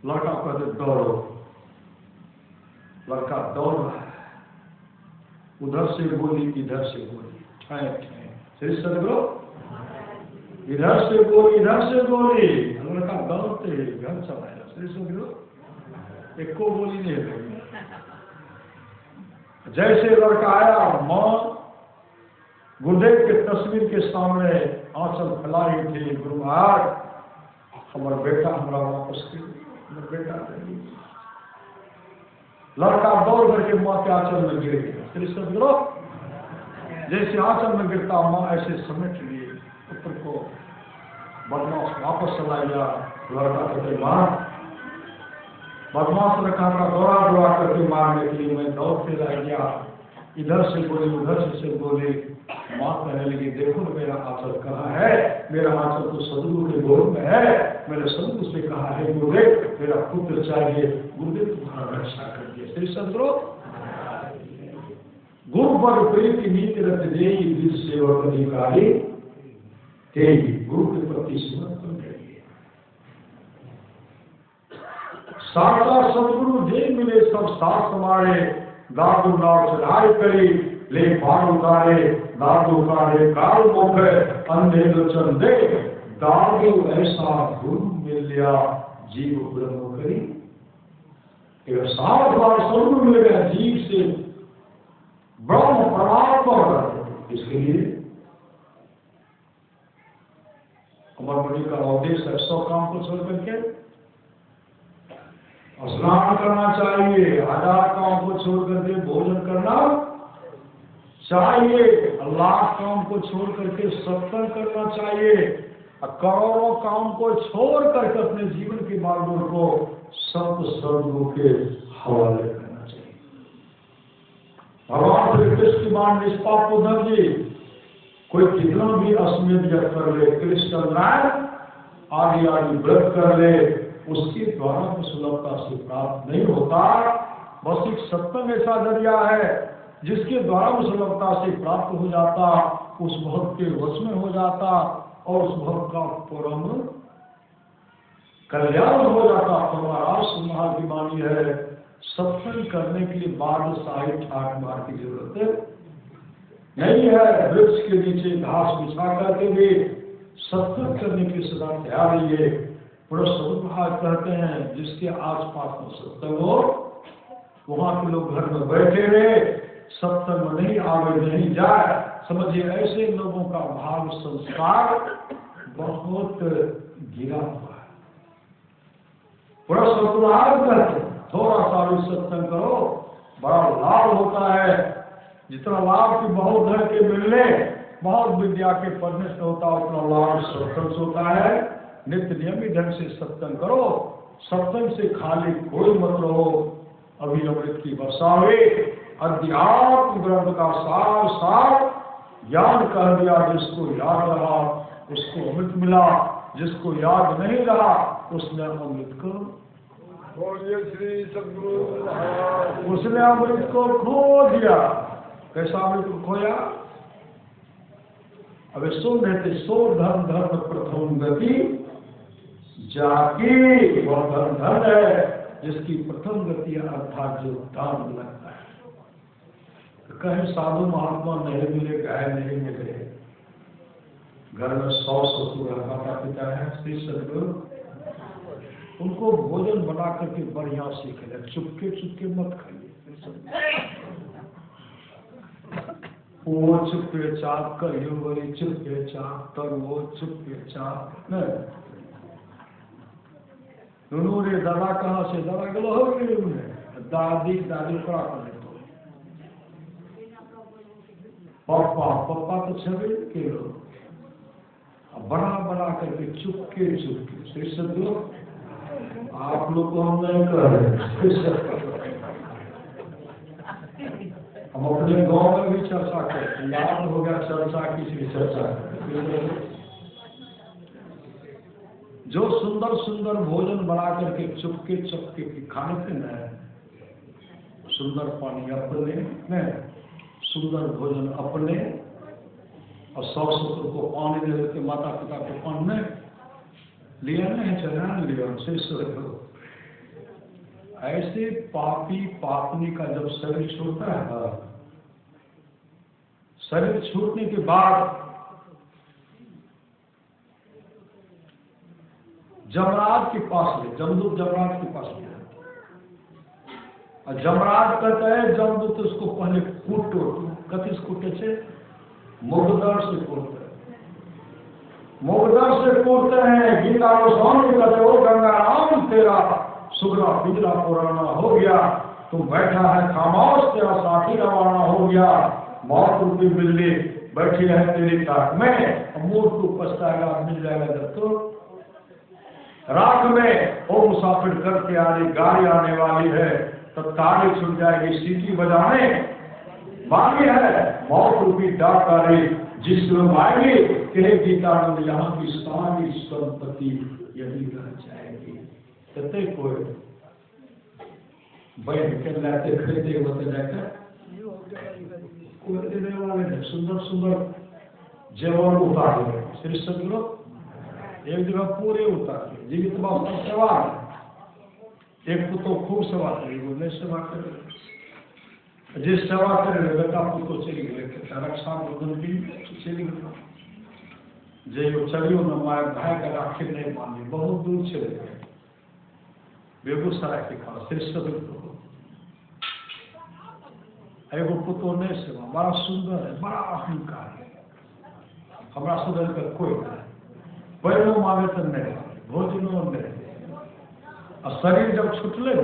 लड़का कहते दौड़ो, लड़का दौड़ रहा है, उधर से गोली इधर से गोली, श्री सदगुरु इधर से गोली इधर से गोली। लड़का दौड़ते घर चलाया। श्री सदगुरु एक को गोली नहीं लगी। जैसे लड़का आया, मां गुरुदेव के तस्वीर के सामने आंचल फैलाई थी, गुरु महाराज हमारा बेटा हमारा वापस की, बेटा लड़का दौड़ करके माँ के आंचल में गिर गया। श्री सदगुरु जैसे आंचल में गिरता, माँ ऐसे समेट लिए पुत्र को, बदमाश वापस चला गया। लड़का कहते माँ बदमाश रखा था, दौड़ा दौड़ा करके मारने के लिए मैं दौड़ के ला गया, इधर से बोली उधर से बोली। माँ कहने लगी देखो मेरा आंचल कहाँ है, मेरा आंचल तो सदगुरु के गोद में है। मैंने सदगुरु से कहा है गुरुदेव मेरा पुत्र चाहिए, गुरुदेव तुम्हारा रक्षा कर दिया। श्री सदगुरु गुरु पर प्रीति नीति रख दे, विधि सेवक अधिकारी तेरी, गुरु के प्रति समर्पण करिए। साक्षात सदगुरु जे मिले सब साथ समारे, दादू नाव चढ़ाई करी, ले पान उतारे दादू उतारे काल मोखे अंधे लोचन दे दादू ऐसा गुरु मिल लिया जीव ब्रह्म करी। एक 7 बार स्वर्ग मिल गया जीव से ब्रह्म परमात्मा। इसके लिए अमरमणि का उद्देश्य है 100 काम को छोड़ करके स्नान करना चाहिए, 1000 काम को छोड़ करके भोजन करना चाहिए, लाख काम को छोड़ करके सत्संग करना चाहिए, करोड़ों काम को छोड़ करके अपने जीवन के मार्गों को संत सद्गुरु के हवाले करना चाहिए। भगवान श्री कृष्ण की मान निष्पाप उद्धव जी कोई कितना भी अश्वमेध यज्ञ कर ले, कृष्ण नारायण आदि आदि व्रत कर ले, उसके द्वारा तो सुलभता से प्राप्त नहीं होता। बस एक सत्संग ऐसा जरिया है जिसके द्वारा वो सुलभता से प्राप्त हो जाता, उस भक्त के वश में हो जाता और उस भक्त का परम कल्याण हो जाता। परमाराश महाराज की वाणी है, सत्संग करने के लिए बाद साहिब ठाट मार की जरूरत नहीं है। वृक्ष के नीचे घास बिछा करके भी सत्संग करने की सदा तैयार रहिए। पुरुष महाराज कहते हैं जिसके आसपास में सत्संग हो वहां के लोग घर में बैठे रहे, सत्संग में नहीं आवे नहीं जाए। समझिए ऐसे लोगों का भाव संस्कार बहुत गिरा हुआ है। पुरुष महाराज कहते हैं थोड़ा सा भी सत्संग करो बड़ा लाभ होता है। जितना लाभ की बहुत धन के मिलने बहुत विद्या के पढ़ने से होता है उतना लाभ सत्संग से होता है। नित्य नियमित ढंग से सत्संग करो, सत्संग से खाली कोई मत रहो। अभी अमृत की वर्षा हुई, अध्यात्म ग्रंथ का सार सार ज्ञान कह दिया। जिसको याद रहा उसको अमृत मिला, जिसको याद नहीं रहा उसने अमृत को श्री सद्गुरु महाराज उसने अमृत को खो दिया। कैसा अमृत को खोया? अब सुन रहे थे सो धन धर्म प्रथम गति जाकी। वह धन धन है जिसकी प्रथम गति अर्थात जो दान लगता है। कहीं साधु महात्मा नहीं मिले, गाय नहीं मिले, घर में 100 ससुर माता पिता है, श्री सद्गुरु उनको भोजन बना करके बढ़िया से खाइए, चुपके चुपके मत खाइए। वो चुपके चाप करियो बड़ी चुपके चाप तर वो चुपके चाप न दोनों रे दादा कहाँ से दादा गलो हो गई उन्हें दादी दादी करा कर तो पापा पापा तो छबे के लोग बड़ा बड़ा करके चुपके चुपके श्री सद्गुरु आप लोग को हम नहीं कर रहे। हम अपने गांव में भी चर्चा करते हैं, याद हो गया चर्चा किसी चर्चा जो सुंदर सुंदर भोजन बना करके चुपके चुपके खाने थे न, सुंदर पानी अपने न, सुंदर भोजन अपने और 100 ससुर को पानी दे देते, माता पिता को पानी में लिया नहीं चला लिया से ऐसे पापी पापनी का जब शरीर छूटता है, शरीर छूटने के बाद जमराज के पास ले, जमदूत जमराज के पास ले और जमराज कहता है जमदूत उसको पहले कूटो। कथी से कूटे छे? मुगदर से कूटते हैं, मुगदर से कूटते हैं। गीता को स्वामी कहते हो गंगा राम तेरा सुगरा पिजरा पुराना हो गया, तुम बैठा है खामोश तेरा साथी रवाना हो गया। मौत रूपी बिल्ली बैठी है तेरी ताक में, मूर्ख को पछताएगा मिल जाएगा जब तो राख में। ओ मुसाफिर करके आ रही गाड़ी आने वाली है, तब ताली छूट जाएगी सीटी बजाने बाकी है। मौत रूपी डाक आ रही जिस लोग आएगी कहे गीतानंद यहाँ की सारी संपत्ति यही रह जाएगी। कहते कोई बैठ के लाते खरीदे होते जाकर कोई देने वाले हैं, सुंदर सुंदर जेवर उतार ले श्री सद्गुरु एक जगह पूरे उतार ले। जीवित बाबा सेवा एक तो खूब सेवा करेगी, नहीं सेवा करेगी जे सेवा करे बेटा पुतो चली गए रक्षा बंधन भी चली गए जे चलियो न माय भाई का राखी नहीं मानी बहुत दूर चले गए बेगूसराय के पास एगो पुतो नहीं सेवा बड़ा सुंदर है बड़ा अहंकार है हमारा सुधर कर कोई नहीं पैरों मांगे तो नहीं भोजनों नहीं और शरीर जब छुटले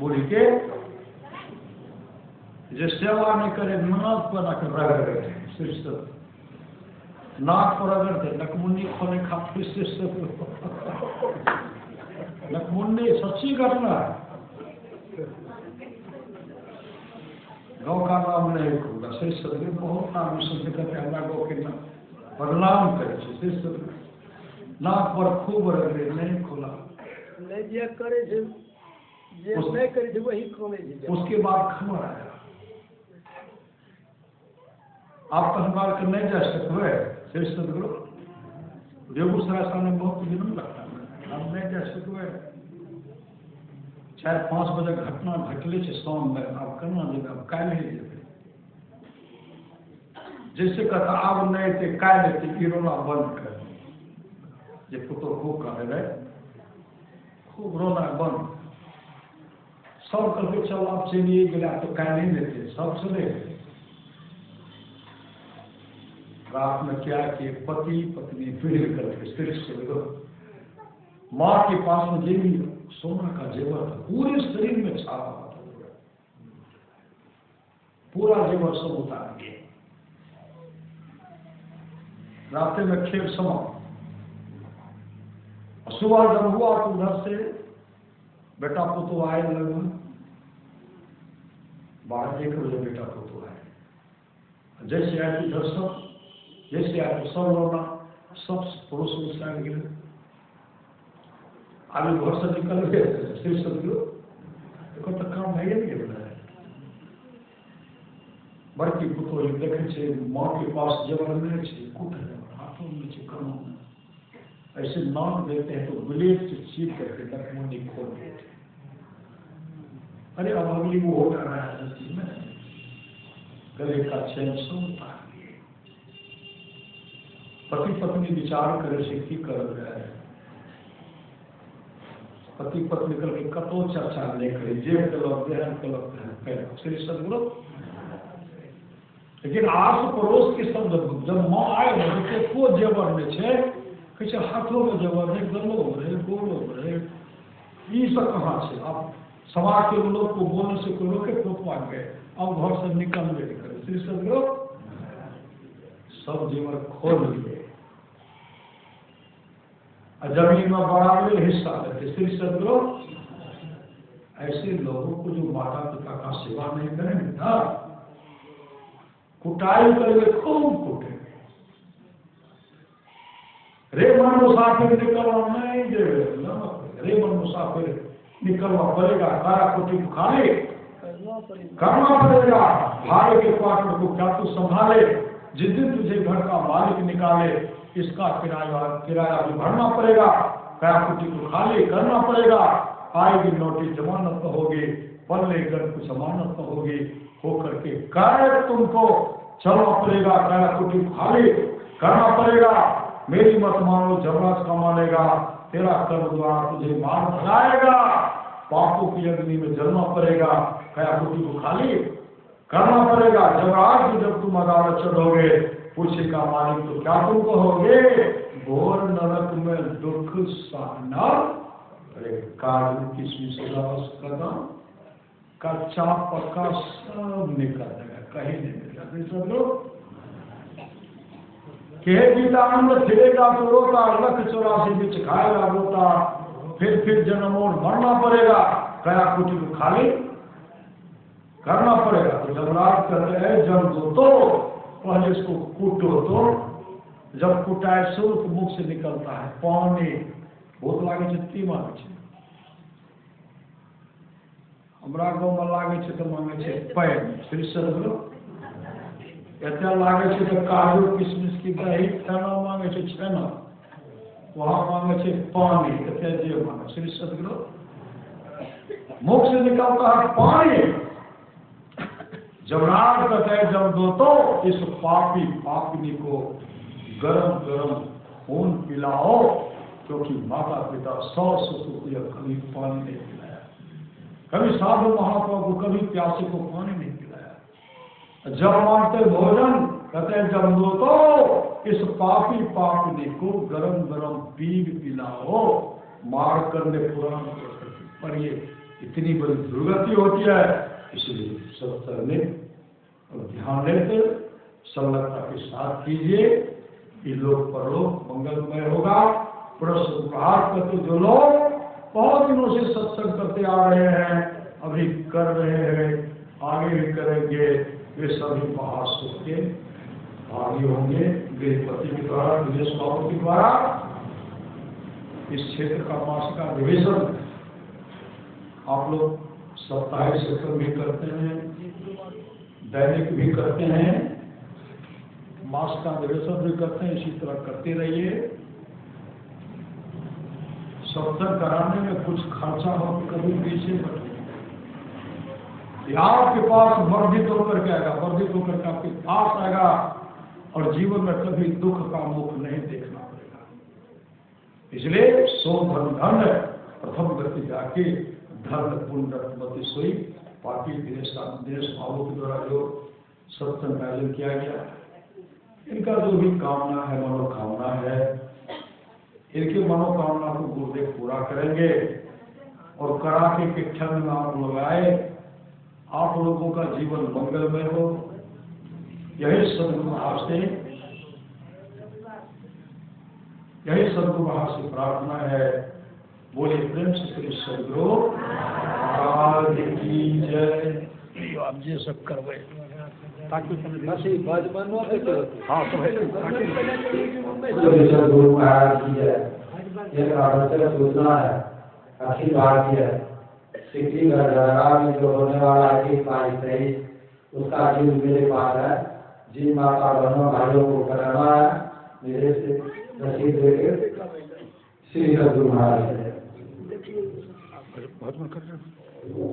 बूढ़ी के जो सेवा नहीं करे नाक पर आकर रगड़े शीर्ष नाक पर रगड़ते नकमुन्नी खोले खाते शीर्ष नकमुन्नी सच्ची घटना है गाँव का नाम नहीं खोला शीर्ष बहुत नाम शुद्ध करके हमारा गाँव के नाम बदनाम करे शीर्ष नाक पर खूब रगड़े नहीं खोला नहीं जे करे जे नहीं करे वही खोले उसके बाद खबर आया आप हमारे के नहीं जा सकते श्री सदगुरु बेगूसराय सामने बहुत दिन लगता है हम नहीं जा सकते 4-5 बजे घटना घटले शाम में आप करना देगा अब कल ही देते जैसे कहता अब नहीं थे कल लेते रोना बंद कर ये पुतो खूब कहे रहे खूब रोना बंद सब करके चल आप चलिए गया तो कल नहीं लेते सब चले गए रात में क्या कि पति पत्नी पीढ़ी करके सिर्फ माँ के पास में जे भी सोना का जेवर था पूरे शरीर में छापा था पूरा जेवर सब उतार दिए रास्ते में खेल समाप्त सुबह जब हुआ तो उधर से बेटा पुतो आए लगभग 12-1 बजे बेटा पुतो आए जैसे आए इधर सब जैसे आए सब लोग सब पुरुष उठाए गए आगे घर से निकल गए श्री सदगुरु देखो तो काम है नहीं बना बड़की पुतो देखे माँ के पास जबर नहीं कूट हाथों में कानों में ऐसे नाम देते हैं तो ब्लेड से चीर करके नकमुंडी खोल देते अरे अब अगली वो हो रहा है में गले का चैन सुनता है पति पत्नी विचार करे से की कर रहा है पति पत्नी करके कतो चर्चा नहीं करे जे कलक देहन कलक श्री सदगुरु लेकिन आस पड़ोस के सब जब माँ आए ना को जेवर में छे कैसे हाथों में जेवर है गलों में गोलों में ये सब कहाँ से आप समाज के लोग को बोलने से कोई लोग के फोटवा गए अब घर से निकलने करे श्री सदगुरु सब जेवर खोल लिए जमीन में बराबर हिस्सा लेते श्री सदगुरु ऐसे लोगों को जो माता पिता का सेवा नहीं करेंगे ना कुटाई करके खूब कूटे रे मन मुसाफिर निकलवा नहीं दे रे मन मुसाफिर निकलवा पड़ेगा कारा कोटी को खाने करना पड़ेगा भाड़े के क्वार्टर को क्या तू संभाले जिस दिन तुझे घर का मालिक निकाले इसका किराया भी भरना पड़ेगा कारा कोटी को खाली करना पड़ेगा आएगी नोटिस जमानत तो होगी पल्ले घर कुछ जमानत तो होगी होकर के कार्य तुमको चलना पड़ेगा कारा कोटी को खाली करना पड़ेगा मेरी मत मानो जबरदस्त कमानेगा तेरा कर्म द्वारा तुझे मार भगाएगा पापों की अग्नि में जलना पड़ेगा कया कुटी को खाली करना पड़ेगा जब तुम अदालत चढ़ोगे पूछेगा मालिक तो क्या तुम कहोगे घोर नरक में दुख सहना अरे काजू किसमिस कदम कच्चा पक्का सब निकल देगा कहीं नहीं मिलेगा सब लोग के गीतानंद फिरेगा तो रोता 184 बिच खाएगा रोता फिर जन्म और मरना पड़ेगा कया कुटी को खाली करना पड़ेगा तो जबराज कहते हैं जब दो तो पहले इसको कूटो तो जब कुटाए शुल्क मुख से निकलता है पानी बहुत लागे ती मांगे हमरा गाँव में लागे तो मांगे पैन श्री सदगुरु एते लागे तो काजू किशमिश की दही छेना मांगे छेना वहाँ मांगे पानी एते जे मांगे श्री सदगुरु मुख से निकलता है पानी जमनार कहते हैं जब दो तो इस पापी पापिनी को गरम गरम खून पिलाओ, क्योंकि माता पिता 100 ससुर कभी पानी नहीं पिलाया, कभी साधु महात्मा को, कभी प्यासे को पानी नहीं पिलाया। जब मांगते भोजन कहते हैं जब दो तो इस पापी पापिनी को गरम गरम पीग पिलाओ, मार करने पुराण पर ये इतनी बड़ी दुर्गति होती है। इसलिए सत्संग में और ध्यान देते संलग्नता के साथ कीजिए, ये लोग परलोक मंगलमय होगा। प्रश्न प्रहार करते जो लोग बहुत दिनों से सत्संग करते आ रहे हैं, अभी कर रहे हैं, आगे भी करेंगे, वे सभी महासुख के भागी होंगे। गृहपति के द्वारा, विदेश बाबू के द्वारा इस क्षेत्र का मासिक का निवेशन आप लोग साप्ताहिक सत्संग भी करते हैं, दैनिक भी करते हैं, मास का निवेशन भी करते हैं। इसी तरह करते रहिए। सत्संग कराने में कुछ खर्चा हो कभी पीछे बढ़े, आपके पास वर्धित होकर के आएगा, वर्धित होकर के आपके पास आएगा, और जीवन में कभी दुख का मुख नहीं देखना पड़ेगा। इसलिए सो धन धन प्रथम गति जाके धन पुण्यवती सोई। बाकी दिनेश बाबू के द्वारा जो सत्संग का आयोजन किया गया, इनका जो भी कामना है, मनोकामना है, इनकी मनोकामना को गुरुदेव पूरा करेंगे। और कड़ाके के ठंड में आप लोग आए, आप लोगों का जीवन मंगलमय हो, यही सदगुरु महाराज से, यही सदगुरु महाराज से प्रार्थना है। बोले प्रेम से श्री सदगुरु महाराज की जय। आप ये सब करवे ताकि हाँ सदगुरु महाराज की जय। एक आवश्यक सूचना है, अखिल भारतीय सिक्किम में जो होने वाला है 21-22 उसका जीव मेरे पास है। जिन माता बहनों भाइयों को कराना है, मेरे से रसीद देके श्री सदगुरु महाराज है। भजन कर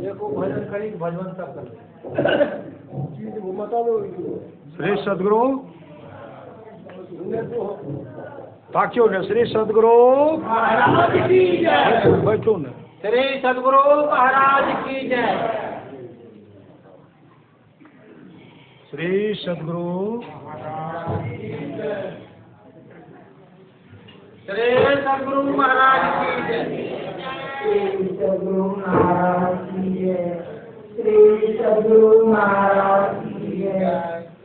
देखो भजन करी, भजन सब कर वो बता दो। श्री सदगुरु ताकियो ने श्री सदगुरु महाराज की जय। बैठो ने श्री सदगुरु महाराज की जय। श्री सदगुरु श्री सदगुरु महाराज की जय। श्री सदगुरु महाराज की जय। श्री सदगुरु महाराज की जय।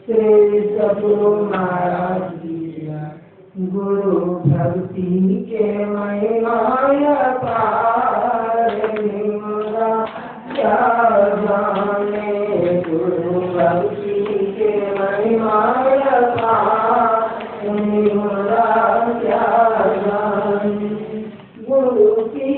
श्री सदगुरु महाराज की जय। गुरु भक्ति के महिमा पार निमरा क्या जाने, गुरु भक्ति के महिमा पार निमरा क्या जाने, गुरु की